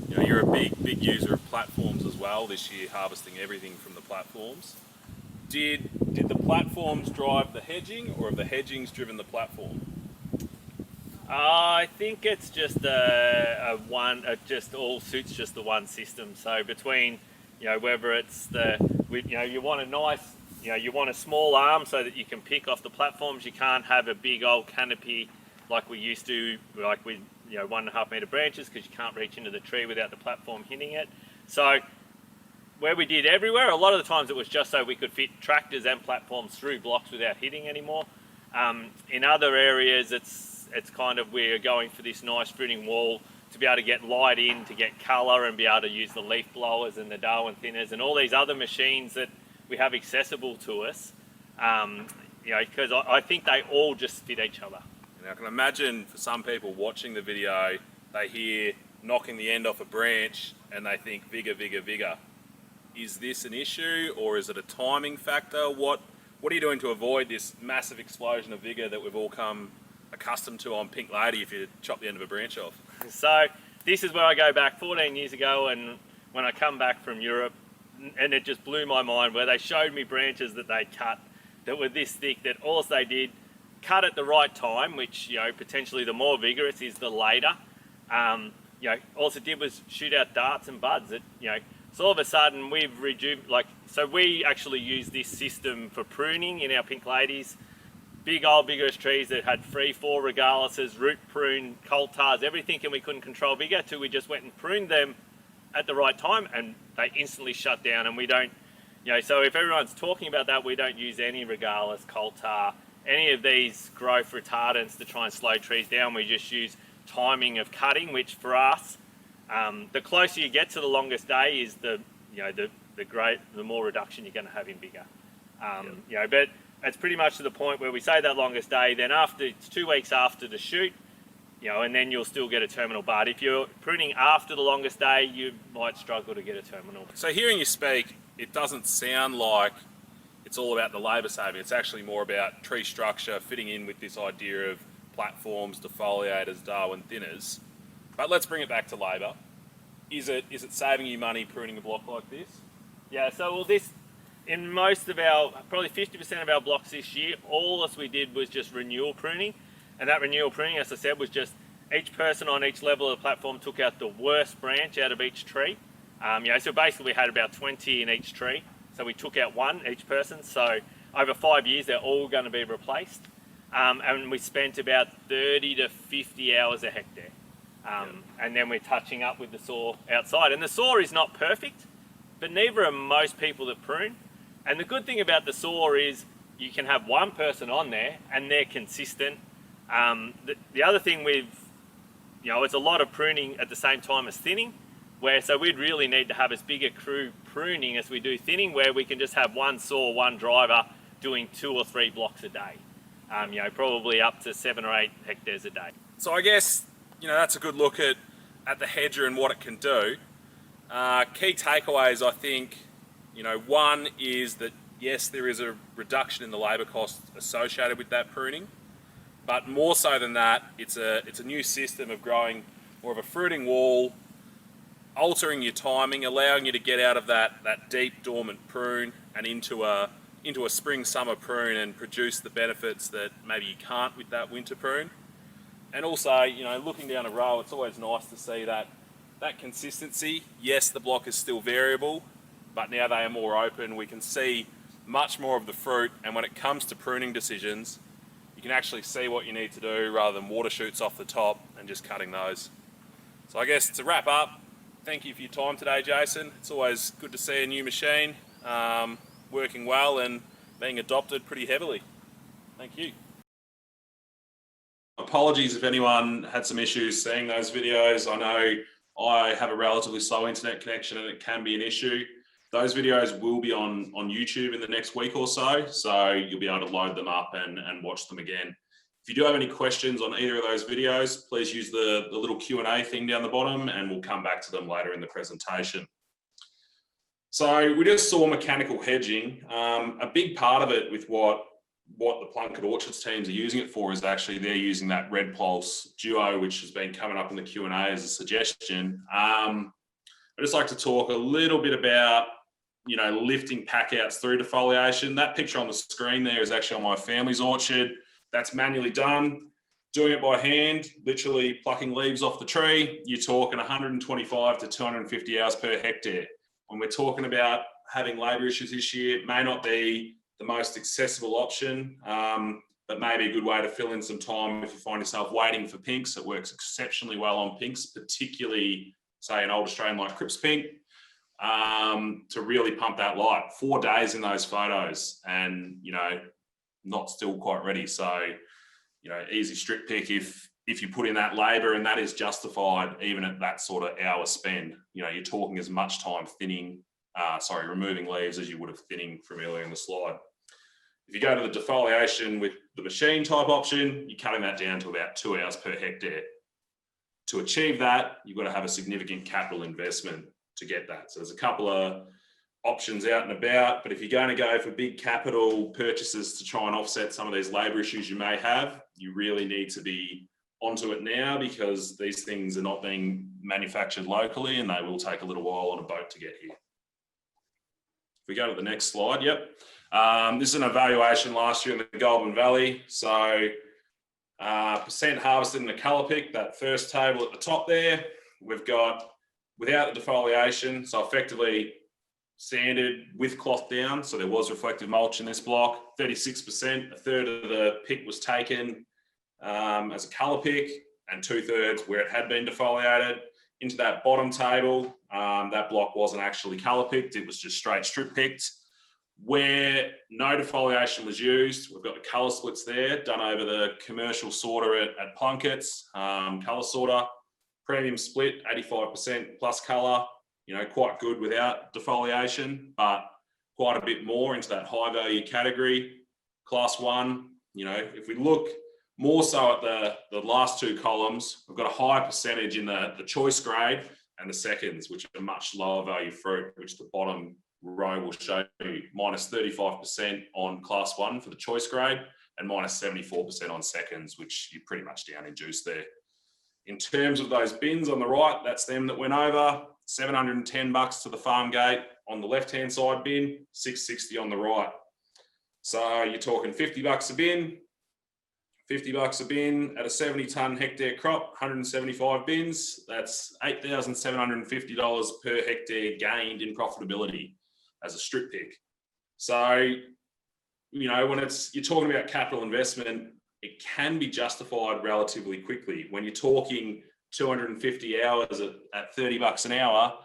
you know, you're a big user of platforms as well this year, harvesting everything from the platforms. Did the platforms drive the hedging, or have the hedgings driven the platform? I think it's just just all suits just the one system. So between, you know, whether it's you want a nice, you know, you want a small arm so that you can pick off the platforms. You can't have a big old canopy like we used to, like with, you know, 1.5 metre branches, because you can't reach into the tree without the platform hitting it. So where we did everywhere, a lot of the times it was just so we could fit tractors and platforms through blocks without hitting anymore. In other areas, it's kind of, we're going for this nice fruiting wall to be able to get light in, to get colour, and be able to use the leaf blowers and the Darwin thinners and all these other machines that we have accessible to us, you know, because I think they all just fit each other. Now I can imagine for some people watching the video, they hear knocking the end off a branch and they think vigour, vigour, vigour. Is this an issue, or is it a timing factor? What are you doing to avoid this massive explosion of vigour that we've all come accustomed to on Pink Lady if you chop the end of a branch off? So this is where I go back 14 years ago, and when I come back from Europe, and it just blew my mind where they showed me branches that they cut that were this thick that all they did, cut at the right time, which, potentially the more vigorous is the later. All it did was shoot out darts and buds. So all of a sudden we've so we actually use this system for pruning in our pink ladies. Big old vigorous trees that had 3-4 regaluses, root prune, coltars, everything, and we couldn't control vigor till we just went and pruned them at the right time and they instantly shut down. And we don't, so if everyone's talking about that, we don't use any regalis, coltar, any of these growth retardants to try and slow trees down. We just use timing of cutting, which for us, the closer you get to the longest day is the more reduction you're going to have in vigor. But it's pretty much to the point where we say that longest day, then it's 2 weeks after the shoot, and then you'll still get a terminal bud. If you're pruning after the longest day, you might struggle to get a terminal. So hearing you speak, it doesn't sound like it's all about the labour saving. It's actually more about tree structure, fitting in with this idea of platforms, defoliators, Darwin thinners. But let's bring it back to labour. Is it saving you money pruning a block like this? Yeah, so in most of probably 50% of our blocks this year, all we did was just renewal pruning. And that renewal pruning, as I said, was just each person on each level of the platform took out the worst branch out of each tree. So basically we had about 20 in each tree. So we took out one each person. So over 5 years, they're all going to be replaced. And we spent about 30 to 50 hours a hectare. And then we're touching up with the saw outside. And the saw is not perfect, but neither are most people that prune. And the good thing about the saw is you can have one person on there and they're consistent. The other thing it's a lot of pruning at the same time as thinning, so we'd really need to have as big a crew pruning as we do thinning, where we can just have one saw, one driver doing 2 or 3 blocks a day. Probably up to 7 or 8 hectares a day. So I guess, that's a good look at the hedger and what it can do. Key takeaways, I think, one is that yes, there is a reduction in the labour cost associated with that pruning, but more so than that, it's a new system of growing more of a fruiting wall, altering your timing, allowing you to get out of that deep dormant prune and into a spring summer prune and produce the benefits that maybe you can't with that winter prune. And also, looking down a row, it's always nice to see that consistency. Yes, the block is still variable, but now they are more open. We can see much more of the fruit, and when it comes to pruning decisions, you can actually see what you need to do rather than water shoots off the top and just cutting those. So I guess to wrap up, thank you for your time today, Jason. It's always good to see a new machine working well and being adopted pretty heavily. Thank you. Apologies if anyone had some issues seeing those videos. I know I have a relatively slow internet connection and it can be an issue. Those videos will be on YouTube in the next week or so you'll be able to load them up and watch them again. If you do have any questions on either of those videos, please use the little Q&A thing down the bottom and we'll come back to them later in the presentation. So we just saw mechanical hedging. A big part of it with what the Plunkett Orchards teams are using it for is actually they're using that Red Pulse Duo, which has been coming up in the Q&A as a suggestion. I'd just like to talk a little bit about, lifting packouts through defoliation. That picture on the screen there is actually on my family's orchard. That's manually done. Doing it by hand, literally plucking leaves off the tree, you're talking 125 to 250 hours per hectare. When we're talking about having labour issues this year, it may not be the most accessible option, but maybe a good way to fill in some time if you find yourself waiting for pinks. It works exceptionally well on pinks, particularly, say, an old Australian like Crips Pink, to really pump that light. 4 days in those photos and, not still quite ready. So, easy strip pick if you put in that labour, and that is justified even at that sort of hour spend. You're talking as much time removing leaves as you would have thinning from earlier in the slide. If you go to the defoliation with the machine type option, you're cutting that down to about 2 hours per hectare. To achieve that, you've got to have a significant capital investment to get that. So there's a couple of options out and about, but if you're going to go for big capital purchases to try and offset some of these labour issues you may have, you really need to be onto it now, because these things are not being manufactured locally and they will take a little while on a boat to get here. we go to the next slide, yep. This is an evaluation last year in the Goulburn Valley. So percent harvested in the colour pick, that first table at the top there, we've got without the defoliation, so effectively sanded with cloth down, so there was reflective mulch in this block, 36%, a third of the pick was taken as a colour pick, and 2/3 where it had been defoliated. Into that bottom table, that block wasn't actually colour picked, it was just straight strip picked. Where no defoliation was used, we've got the colour splits there, done over the commercial sorter at Plunkett's, colour sorter, premium split, 85% plus colour, you know, quite good without defoliation, but quite a bit more into that high value category. Class 1, you know, if we look more so at the last two columns, we've got a higher percentage in the choice grade and the seconds, which are much lower value fruit, which the bottom row will show you, minus 35% on class 1 for the choice grade and minus 74% on seconds, which you're pretty much down in juice there. In terms of those bins on the right, that's them that went over, $710 to the farm gate on the left-hand side bin, $660 on the right. So you're talking $50 a bin, $50 a bin at a 70-tonne hectare crop, 175 bins. That's $8,750 per hectare gained in profitability as a strip pick. So, you know, when you're talking about capital investment, it can be justified relatively quickly. When you're talking 250 hours at $30 an hour,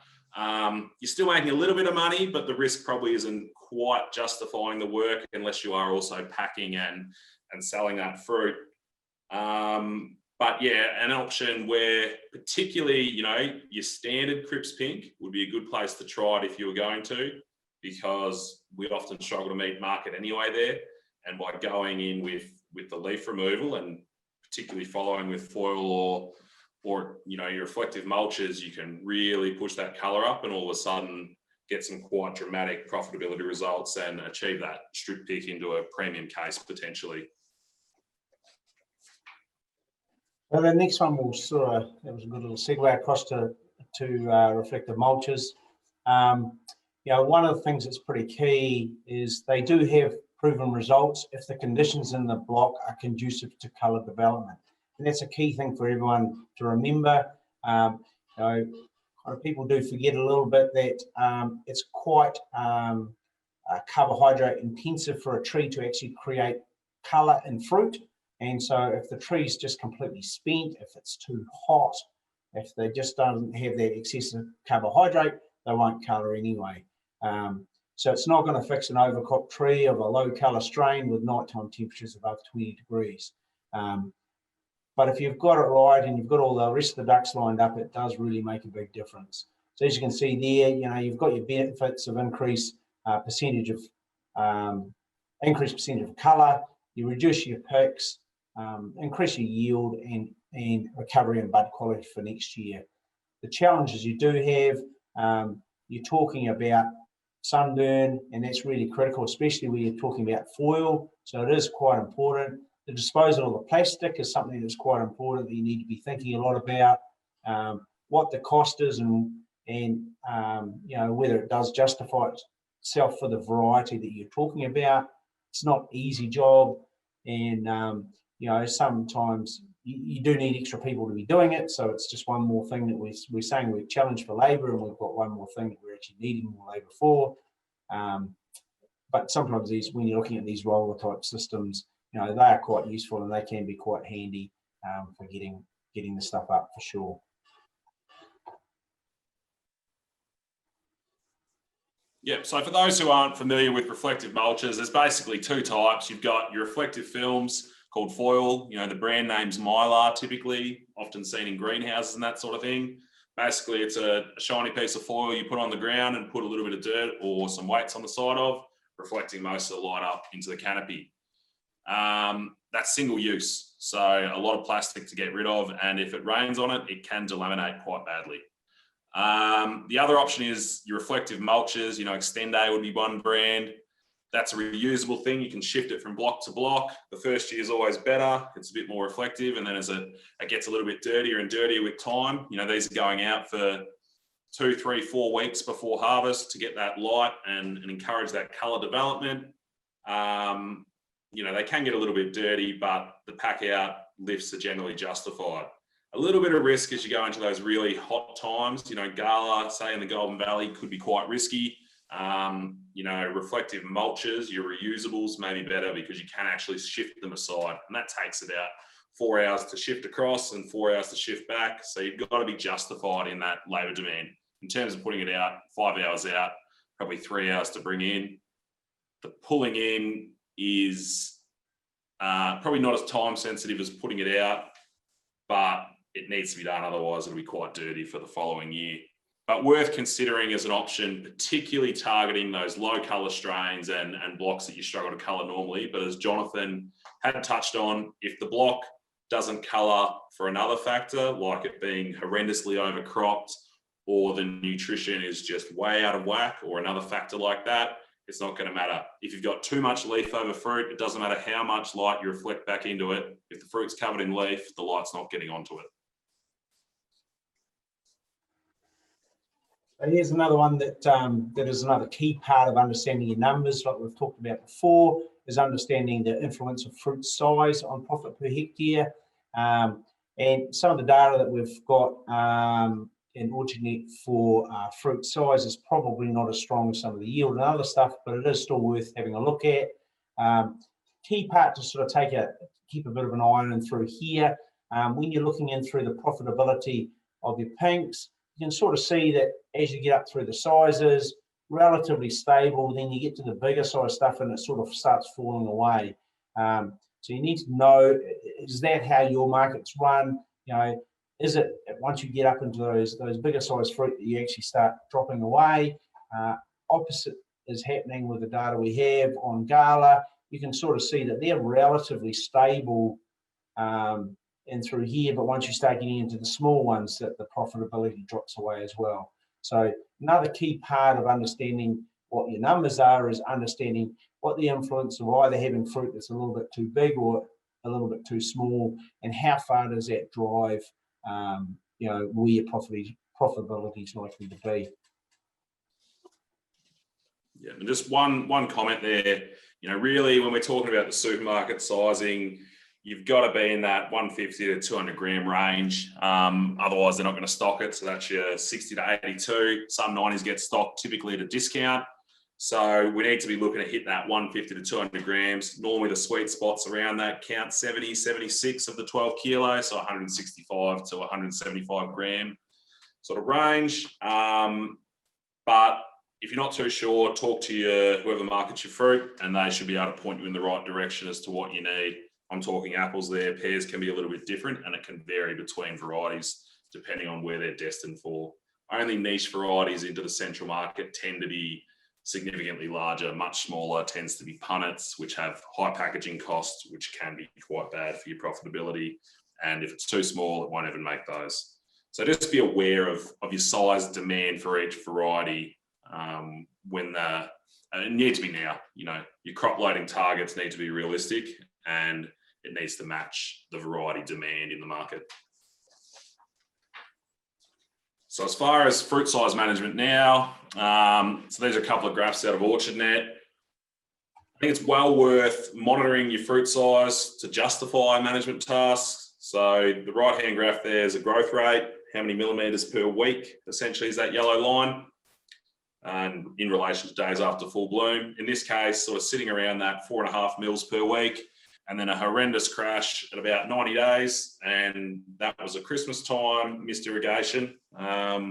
you're still making a little bit of money, but the risk probably isn't quite justifying the work unless you are also packing and selling that fruit. But yeah, an option where particularly, you know, your standard Crips Pink would be a good place to try it if you were going to, because we often struggle to meet market anyway there. And by going in with the leaf removal and particularly following with foil or you know, your reflective mulches, you can really push that colour up and all of a sudden get some quite dramatic profitability results and achieve that strip pick into a premium case potentially. Well, the next one will sort of, that was a good little segue across to reflective mulches. You know, one of the things that's pretty key is they do have proven results if the conditions in the block are conducive to colour development. And that's a key thing for everyone to remember. You know, people do forget a little bit that it's quite carbohydrate intensive for a tree to actually create colour in fruit. And so if the tree's just completely spent, if it's too hot, if they just don't have that excessive carbohydrate, they won't colour anyway. So it's not going to fix an overcropped tree of a low colour strain with nighttime temperatures above 20 degrees. But if you've got it right and you've got all the rest of the ducks lined up, it does really make a big difference. So as you can see there, you know, you've got your benefits of increased percentage of colour, you reduce your picks, increase your yield and recovery and bud quality for next year. The challenges you do have, you're talking about sunburn, and that's really critical, especially when you're talking about foil. So it is quite important. The disposal of the plastic is something that's quite important that you need to be thinking a lot about. What the cost is and you know, whether it does justify itself for the variety that you're talking about. It's not an easy job, and you know, sometimes you do need extra people to be doing it. So it's just one more thing that we're saying we're challenged for labour, and we've got one more thing that we're actually needing more labour for. But sometimes when you're looking at these roller type systems, you know, they are quite useful and they can be quite handy for getting the stuff up for sure. Yeah, so for those who aren't familiar with reflective mulches, there's basically two types. You've got your reflective films called foil, you know, the brand name's Mylar typically, often seen in greenhouses and that sort of thing. Basically, it's a shiny piece of foil you put on the ground and put a little bit of dirt or some weights on the side of, reflecting most of the light up into the canopy. That's single use, so a lot of plastic to get rid of, and if it rains on it, it can delaminate quite badly. The other option is your reflective mulches. You know, Extende would be one brand. That's a reusable thing. You can shift it from block to block. The first year is always better. It's a bit more reflective, and then as it gets a little bit dirtier and dirtier with time, you know, these are going out for 2, 3, 4 weeks before harvest to get that light and encourage that colour development. You know, they can get a little bit dirty, but the pack out lifts are generally justified. A little bit of risk as you go into those really hot times. You know, gala, say in the Golden Valley, could be quite risky. You know, reflective mulches, your reusables may be better because you can actually shift them aside, and that takes about 4 hours to shift across and 4 hours to shift back. So you've got to be justified in that labour demand. In terms of putting it out, 5 hours out, probably 3 hours to bring in. The pulling in is probably not as time sensitive as putting it out, but it needs to be done, otherwise it'll be quite dirty for the following year. But worth considering as an option, particularly targeting those low colour strains and blocks that you struggle to colour normally. But as Jonathan had touched on, if the block doesn't colour for another factor, like it being horrendously overcropped, or the nutrition is just way out of whack, or another factor like that, it's not going to matter. If you've got too much leaf over fruit, it doesn't matter how much light you reflect back into it. If the fruit's covered in leaf, the light's not getting onto it. Here's another one that is another key part of understanding your numbers, like we've talked about before, is understanding the influence of fruit size on profit per hectare. And some of the data that we've got in OrchardNet for fruit size is probably not as strong as some of the yield and other stuff, but it is still worth having a look at. Key part to sort of keep a bit of an eye on through here, when you're looking in through the profitability of your pinks, you can sort of see that as you get up through the sizes, relatively stable, then you get to the bigger size stuff and it sort of starts falling away. So you need to know, is that how your markets run? You know, is it once you get up into those bigger size fruit that you actually start dropping away? Opposite is happening with the data we have on Gala. You can sort of see that they're relatively stable and through here, but once you start getting into the small ones, that the profitability drops away as well. So another key part of understanding what your numbers are is understanding what the influence of either having fruit that's a little bit too big or a little bit too small, and how far does that drive, you know, where your profitability is likely to be. Yeah, and just one comment there. You know, really, when we're talking about the supermarket sizing, you've got to be in that 150 to 200 gram range. Otherwise, they're not going to stock it. So that's your 60 to 82. Some 90s get stocked typically at a discount. So we need to be looking to hit that 150 to 200 grams. Normally the sweet spots around that count 70, 76 of the 12 kilos, so 165 to 175 gram sort of range. But if you're not too sure, talk to whoever markets your fruit, and they should be able to point you in the right direction as to what you need. I'm talking apples there. Pears can be a little bit different, and it can vary between varieties depending on where they're destined for. Only niche varieties into the central market tend to be significantly larger. Much smaller tends to be punnets, which have high packaging costs, which can be quite bad for your profitability. And if it's too small, it won't even make those. So just be aware of your size demand for each variety it needs to be now. You know, your crop loading targets need to be realistic, and it needs to match the variety demand in the market. So as far as fruit size management now, so these are a couple of graphs out of OrchardNet. I think it's well worth monitoring your fruit size to justify management tasks. So the right-hand graph there is a growth rate, how many millimetres per week, essentially is that yellow line, and in relation to days after full bloom. In this case, sort of sitting around that 4.5 mils per week, and then a horrendous crash at about 90 days. And that was a Christmas time, missed irrigation, a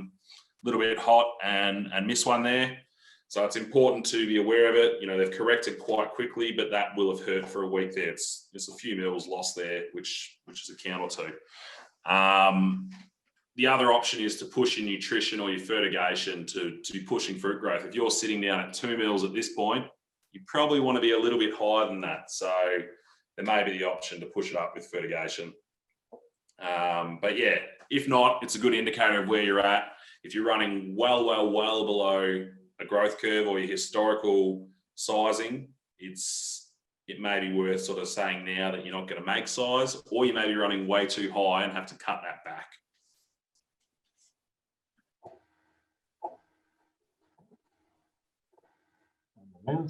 little bit hot and missed one there. So it's important to be aware of it. You know, they've corrected quite quickly, but that will have hurt for a week there. It's a few mils lost there, which is a count or two. The other option is to push your nutrition or your fertigation to be pushing fruit growth. If you're sitting down at 2 mils at this point, you probably want to be a little bit higher than that. So there may be the option to push it up with fertigation. But yeah, if not, it's a good indicator of where you're at. If you're running well below a growth curve or your historical sizing, it may be worth sort of saying now that you're not going to make size, or you may be running way too high and have to cut that back. So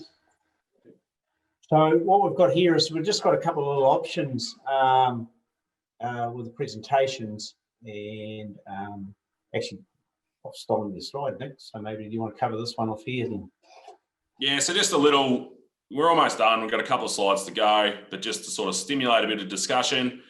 what we've got here is we've just got a couple of little options with the presentations, and actually I've stolen the slide, Nick, so maybe you want to cover this one off here then. Yeah, so just a little, we're almost done. We've got a couple of slides to go, but just to sort of stimulate a bit of discussion.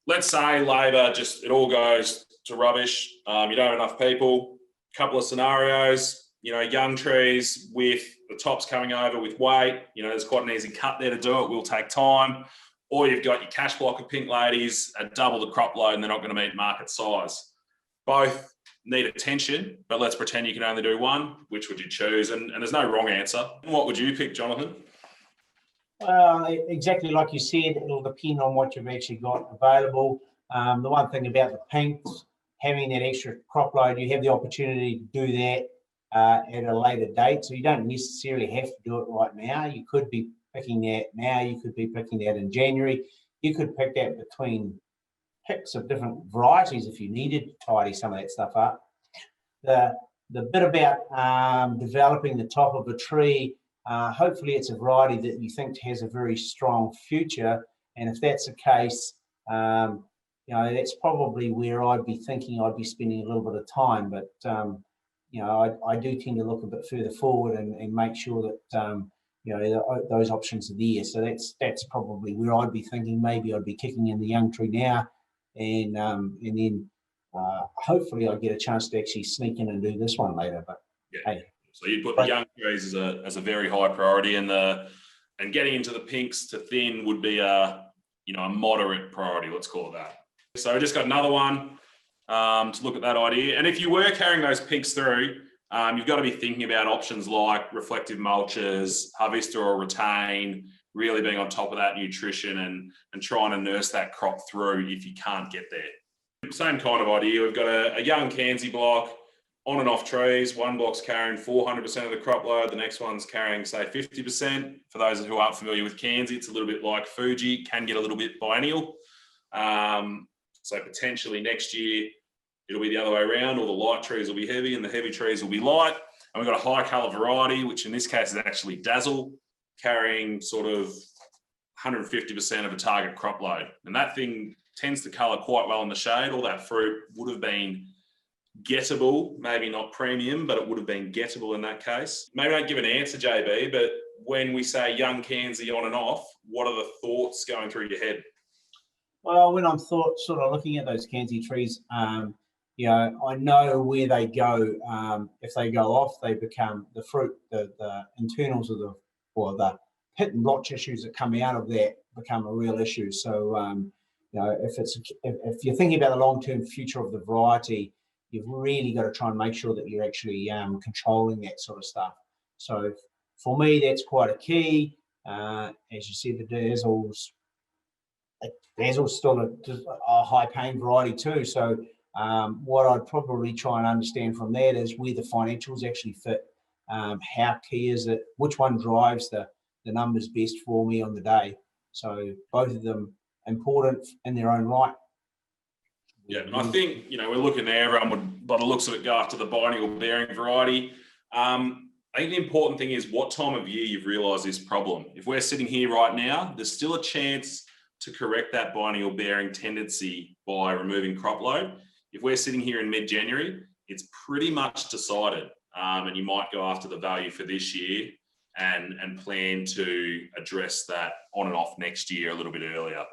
Let's say Labor, just it all goes to rubbish. You don't have enough people. Couple of scenarios, you know, young trees with the tops coming over with weight. You know, there's quite an easy cut there to do it. Will take time. Or you've got your cash block of pink ladies at double the crop load and they're not going to meet market size. Both need attention, but let's pretend you can only do one. Which would you choose? And there's no wrong answer. What would you pick, Jonathan? Exactly like you said, it'll depend on what you've actually got available. The one thing about the pinks, having that extra crop load, you have the opportunity to do that at a later date. So you don't necessarily have to do it right now. You could be picking that now. You could be picking that in January. You could pick that between picks of different varieties if you needed to tidy some of that stuff up. The bit about developing the top of a tree, hopefully it's a variety that you think has a very strong future. And if that's the case, you know, that's probably where I'd be thinking I'd be spending a little bit of time. But, you know, I do tend to look a bit further forward and make sure that, you know, those options are there. So that's probably where I'd be thinking. Maybe I'd be kicking in the young tree now, and then hopefully I get a chance to actually sneak in and do this one later. But yeah. Hey, so you put the young trees as a very high priority, and getting into the pinks to thin would be a moderate priority. Let's call it that. So I just got another one to look at that idea. And if you were carrying those pinks through, you've got to be thinking about options like reflective mulches, harvester or retain, really being on top of that nutrition and trying to nurse that crop through if you can't get there. Same kind of idea. We've got a young Kanzi block on and off trees. One block's carrying 400% of the crop load. The next one's carrying, say, 50%. For those who aren't familiar with Kanzi, it's a little bit like Fuji, can get a little bit biennial. So potentially next year, it'll be the other way around. All the light trees will be heavy and the heavy trees will be light. And we've got a high colour variety, which in this case is actually Dazzle, carrying sort of 150% of a target crop load. And that thing tends to colour quite well in the shade. All that fruit would have been gettable, maybe not premium, but it would have been gettable in that case. Maybe don't give an answer, JB, but when we say young Kanzi on and off, what are the thoughts going through your head? Well, when I'm sort of looking at those Kanzi trees, you know, I know where they go. If they go off, they become the fruit, the internals of the pit and blotch issues that come out of that become a real issue. So, you know, if you're thinking about the long-term future of the variety, you've really got to try and make sure that you're actually controlling that sort of stuff. So, for me, that's quite a key. As you said, the Dazzle's still a high pain variety too. So what I'd probably try and understand from that is where the financials actually fit. How key is it? Which one drives the numbers best for me on the day? So both of them important in their own right. Yeah, and I think, you know, we're looking there, everyone would, by the looks of it, go after the biennial bearing variety. I think the important thing is what time of year you've realised this problem. If we're sitting here right now, there's still a chance to correct that biennial bearing tendency by removing crop load. If we're sitting here in mid-January, it's pretty much decided, and you might go after the value for this year and plan to address that on and off next year a little bit earlier.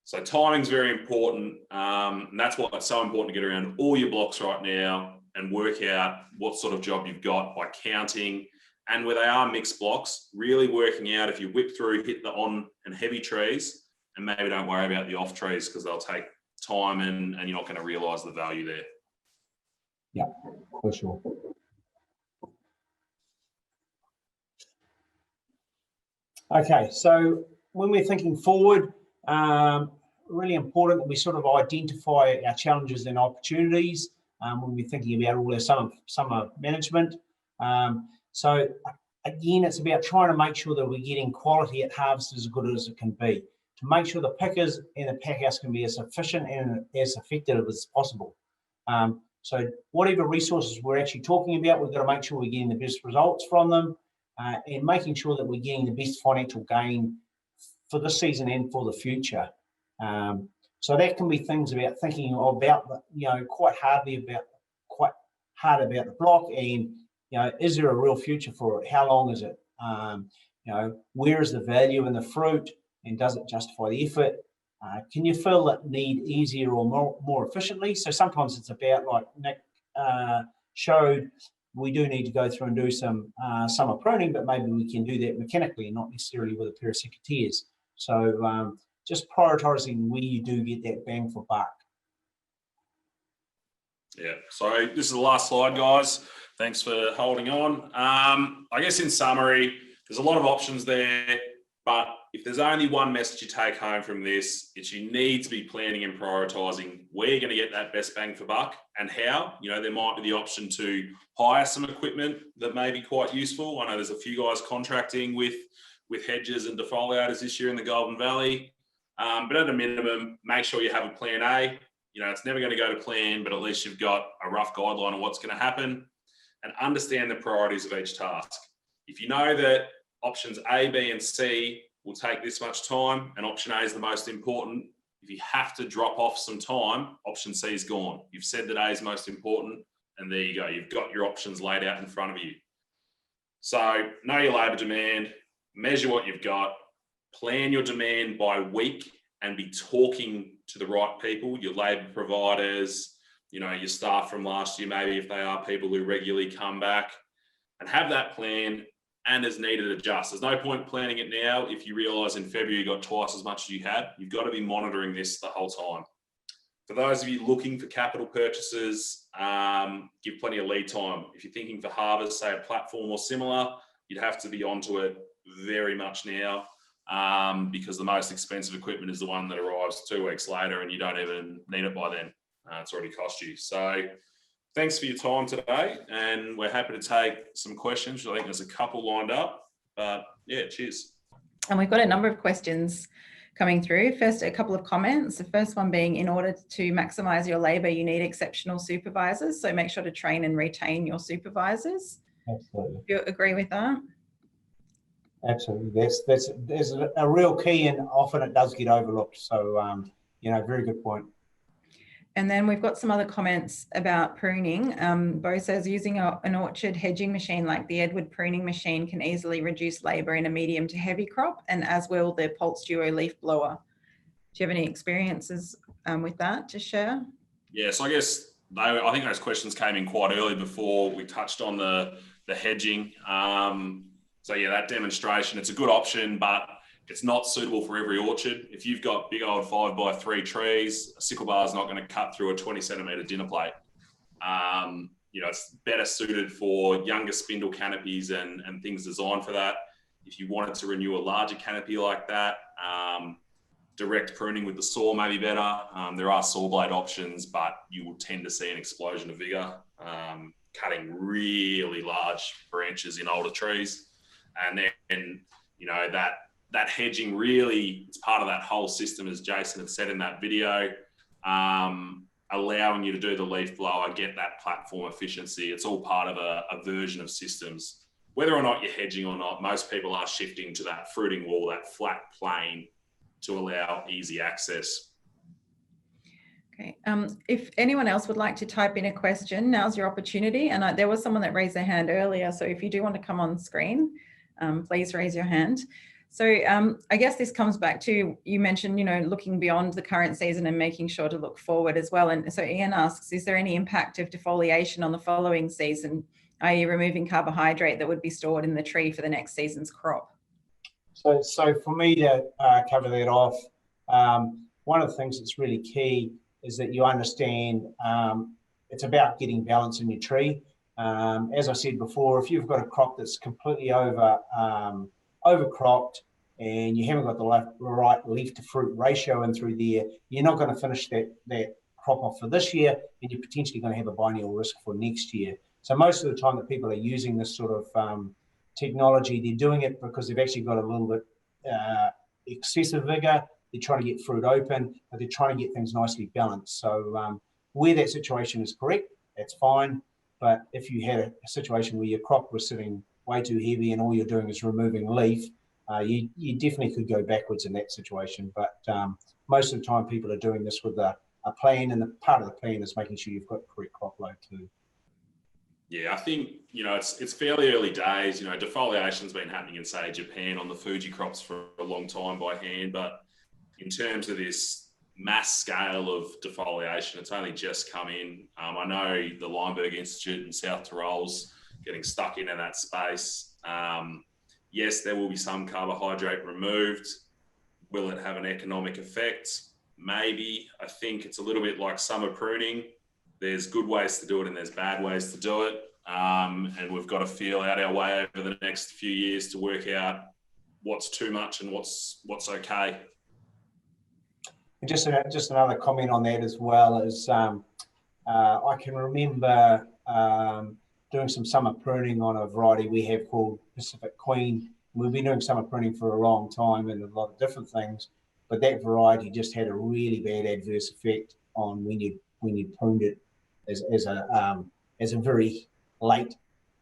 So timing's very important, and that's why it's so important to get around all your blocks right now and work out what sort of job you've got by counting. And where they are mixed blocks, really working out if you whip through, hit the on and heavy trees, and maybe don't worry about the off trees because they'll take time and you're not going to realise the value there. Yeah, for sure. Okay, so when we're thinking forward, really important that we sort of identify our challenges and opportunities when we're thinking about all our summer management. So again, it's about trying to make sure that we're getting quality at harvest as good as it can be, to make sure the pickers and the packhouse can be as efficient and as effective as possible. So whatever resources we're actually talking about, we've got to make sure we're getting the best results from them. and making sure that we're getting the best financial gain for this season and for the future. So that can be things about thinking about, quite hard about the block, and is there a real future for it? How long is it? Where is the value in the fruit, and does it justify the effort? Can you fill that need easier or more efficiently? So sometimes it's about, like Nick showed, we do need to go through and do some summer pruning, but maybe we can do that mechanically and not necessarily with a pair of secateurs. So just prioritising where you do get that bang for buck. Yeah, so this is the last slide, guys. Thanks for holding on. I guess in summary, there's a lot of options there, but if there's only one message you take home from this, it's you need to be planning and prioritising where you're going to get that best bang for buck and how. There might be the option to hire some equipment that may be quite useful. I know there's a few guys contracting with hedges and defoliators this year in the Golden Valley. But at a minimum, make sure you have a plan A. It's never going to go to plan, but at least you've got a rough guideline of what's going to happen, and understand the priorities of each task. If you know that options A, B, and C will take this much time, and option A is the most important, if you have to drop off some time, option C is gone. You've said that A is most important, and there you go. You've got your options laid out in front of you. So know your labour demand, measure what you've got, plan your demand by week, and be talking to the right people, your labour providers, your staff from last year, maybe if they are people who regularly come back, and have that plan, and as needed adjust. There's no point planning it now if you realise in February you got twice as much as you had. You've got to be monitoring this the whole time. For those of you looking for capital purchases, give plenty of lead time. If you're thinking for harvest, say a platform or similar, you'd have to be onto it very much now. Because the most expensive equipment is the one that arrives 2 weeks later and you don't even need it by then. It's already cost you. So thanks for your time today, and we're happy to take some questions. I think there's a couple lined up, but yeah, cheers. And we've got a number of questions coming through. First, a couple of comments. The first one being, in order to maximise your labour, you need exceptional supervisors. So make sure to train and retain your supervisors. Absolutely. Do you agree with that? Absolutely. That's a real key, and often it does get overlooked. So, very good point. And then we've got some other comments about pruning. Bo says using an orchard hedging machine like the Edward pruning machine can easily reduce labour in a medium to heavy crop, and as will the Pulse Duo leaf blower. Do you have any experiences with that to share? Yes, I guess I think those questions came in quite early before we touched on the hedging. So yeah, that demonstration, it's a good option, but it's not suitable for every orchard. If you've got big old 5x3 trees, a sickle bar is not going to cut through a 20 centimetre dinner plate. It's better suited for younger spindle canopies and things designed for that. If you wanted to renew a larger canopy like that, direct pruning with the saw may be better. There are saw blade options, but you will tend to see an explosion of vigour, cutting really large branches in older trees. And then, that hedging really, it's part of that whole system, as Jason had said in that video, allowing you to do the leaf blower, get that platform efficiency. It's all part of a version of systems. Whether or not you're hedging or not, most people are shifting to that fruiting wall, that flat plane, to allow easy access. Okay. If anyone else would like to type in a question, now's your opportunity. And there was someone that raised their hand earlier. So if you do want to come on screen, please raise your hand. So I guess this comes back to, you mentioned, looking beyond the current season and making sure to look forward as well. And so Ian asks, is there any impact of defoliation on the following season, i.e. removing carbohydrate that would be stored in the tree for the next season's crop? So for me to cover that off, one of the things that's really key is that you understand it's about getting balance in your tree. As I said before, if you've got a crop that's completely overcropped and you haven't got the right leaf to fruit ratio in through there, you're not going to finish that crop off for this year, and you're potentially going to have a biennial risk for next year. So most of the time that people are using this sort of technology, they're doing it because they've actually got a little bit excessive vigor. They're trying to get fruit open, but they're trying to get things nicely balanced. So where that situation is correct, that's fine. But if you had a situation where your crop was sitting way too heavy and all you're doing is removing leaf, you definitely could go backwards in that situation. But most of the time people are doing this with a plan, and the part of the plan is making sure you've got the correct crop load too. Yeah, I think, it's fairly early days. Defoliation's been happening in, say, Japan on the Fuji crops for a long time by hand, but in terms of this mass scale of defoliation, it's only just come in. I know the Lineberg Institute in South Tyrol's getting stuck into that space. Yes, there will be some carbohydrate removed. Will it have an economic effect? Maybe. I think it's a little bit like summer pruning. There's good ways to do it and there's bad ways to do it. And we've got to feel out our way over the next few years to work out what's too much and what's okay. And just another comment on that as well is I can remember doing some summer pruning on a variety we have called Pacific Queen. We've been doing summer pruning for a long time and a lot of different things, but that variety just had a really bad adverse effect on when you pruned it as a very late, it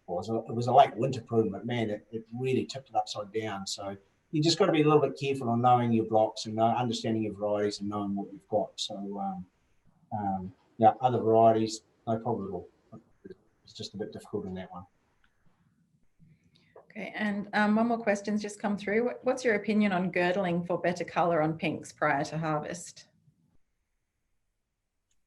was a late winter prune, but man, it really tipped it upside down. So you just got to be a little bit careful on knowing your blocks and understanding your varieties and knowing what you've got. So yeah, other varieties, no problem at all. It's just a bit difficult in that one. Okay, and one more question's just come through. What's your opinion on girdling for better colour on pinks prior to harvest?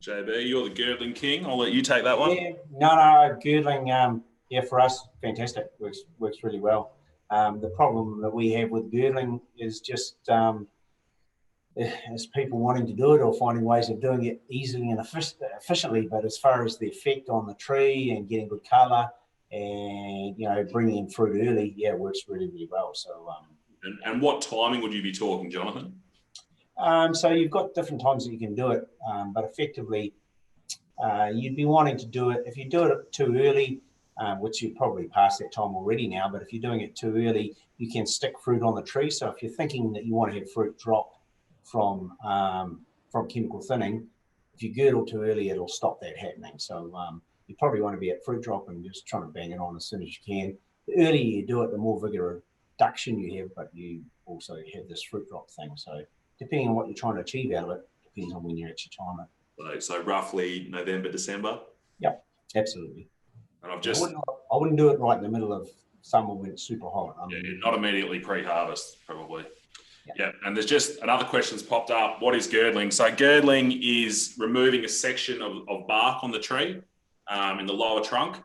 JB, you're the girdling king. I'll let you take that one. Yeah, no, girdling, yeah, for us, fantastic. Works really well. The problem that we have with girdling is just is people wanting to do it or finding ways of doing it easily and efficiently. But as far as the effect on the tree and getting good colour and bringing in fruit early, yeah, it works really, really well. So and what timing would you be talking, Jonathan? So you've got different times that you can do it, but effectively you'd be wanting to do it, if you do it too early, which you're probably past that time already now, but if you're doing it too early, you can stick fruit on the tree. So if you're thinking that you want to have fruit drop from chemical thinning, if you girdle too early, it'll stop that happening. So you probably want to be at fruit drop and just trying to bang it on as soon as you can. The earlier you do it, the more vigor reduction you have, but you also have this fruit drop thing. So depending on what you're trying to achieve out of it, depends on when you actually time it. So roughly November, December? Yep, absolutely. And I wouldn't do it right in the middle of summer when it's super hot. Not immediately pre-harvest, probably. Yeah, and there's just another question's popped up. What is girdling? So girdling is removing a section of bark on the tree in the lower trunk.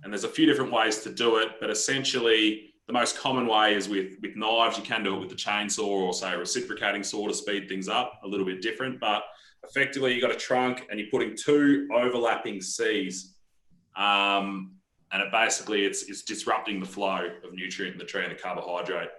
And there's a few different ways to do it, but essentially the most common way is with knives. You can do it with the chainsaw or say a reciprocating saw to speed things up, a little bit different, but effectively you've got a trunk and you're putting two overlapping C's. And it basically, it's disrupting the flow of nutrient in the tree and the carbohydrate.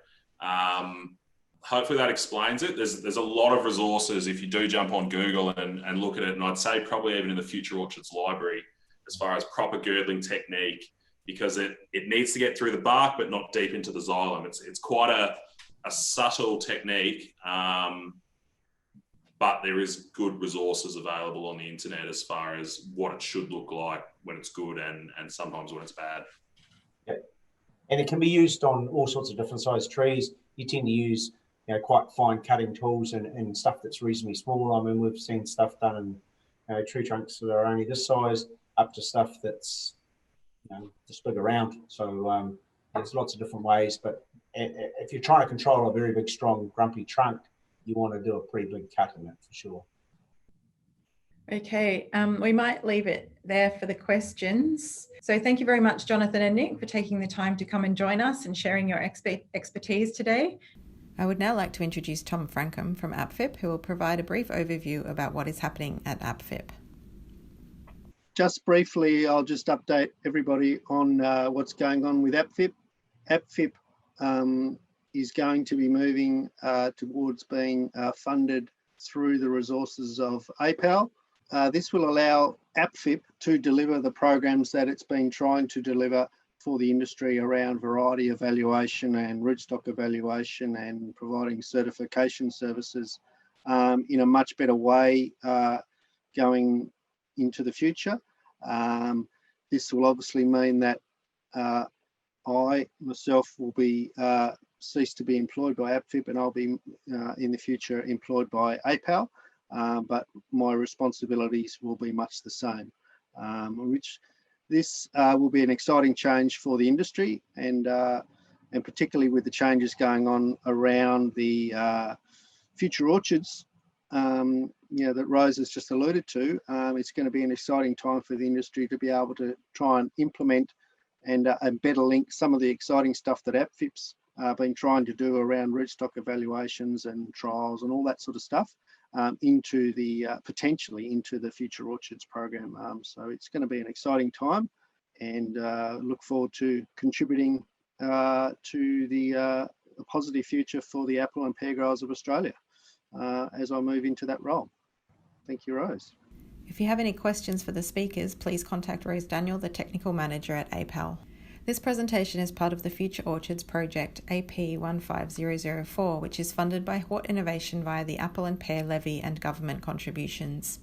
Hopefully that explains it. There's a lot of resources if you do jump on Google and look at it. And I'd say probably even in the Future Orchards library, as far as proper girdling technique, because it needs to get through the bark, but not deep into the xylem. It's quite a subtle technique, but there is good resources available on the internet as far as what it should look like when it's good and sometimes when it's bad. Yeah. And it can be used on all sorts of different size trees. You tend to use quite fine cutting tools and stuff that's reasonably small. I mean, we've seen stuff done in tree trunks that are only this size up to stuff that's just big around. So there's lots of different ways, but if you're trying to control a very big, strong, grumpy trunk, you want to do a pretty big cut in it for sure. Okay, we might leave it there for the questions. So thank you very much, Jonathan and Nick, for taking the time to come and join us and sharing your expertise today. I would now like to introduce Tom Frankham from APFIP, who will provide a brief overview about what is happening at APFIP. Just briefly, I'll just update everybody on what's going on with APFIP. APFIP is going to be moving towards being funded through the resources of APAL. This will allow APFIP to deliver the programs that it's been trying to deliver for the industry around variety evaluation and rootstock evaluation and providing certification services in a much better way going into the future. This will obviously mean that I myself will be cease to be employed by APFIP, and I'll be in the future employed by APAL, but my responsibilities will be much the same, which this will be an exciting change for the industry, and particularly with the changes going on around the future orchards, that Rose has just alluded to. It's going to be an exciting time for the industry to be able to try and implement and better link some of the exciting stuff that APFIP's been trying to do around rootstock evaluations and trials and all that sort of stuff into the potentially into the Future Orchards program. So it's going to be an exciting time, and look forward to contributing to the positive future for the apple and pear growers of Australia as I move into that role. Thank you, Rose. If you have any questions for the speakers, please contact Rose Daniel, the Technical Manager at APAL. This presentation is part of the Future Orchards project AP 15004, which is funded by Hort Innovation via the Apple and Pear Levy and government contributions.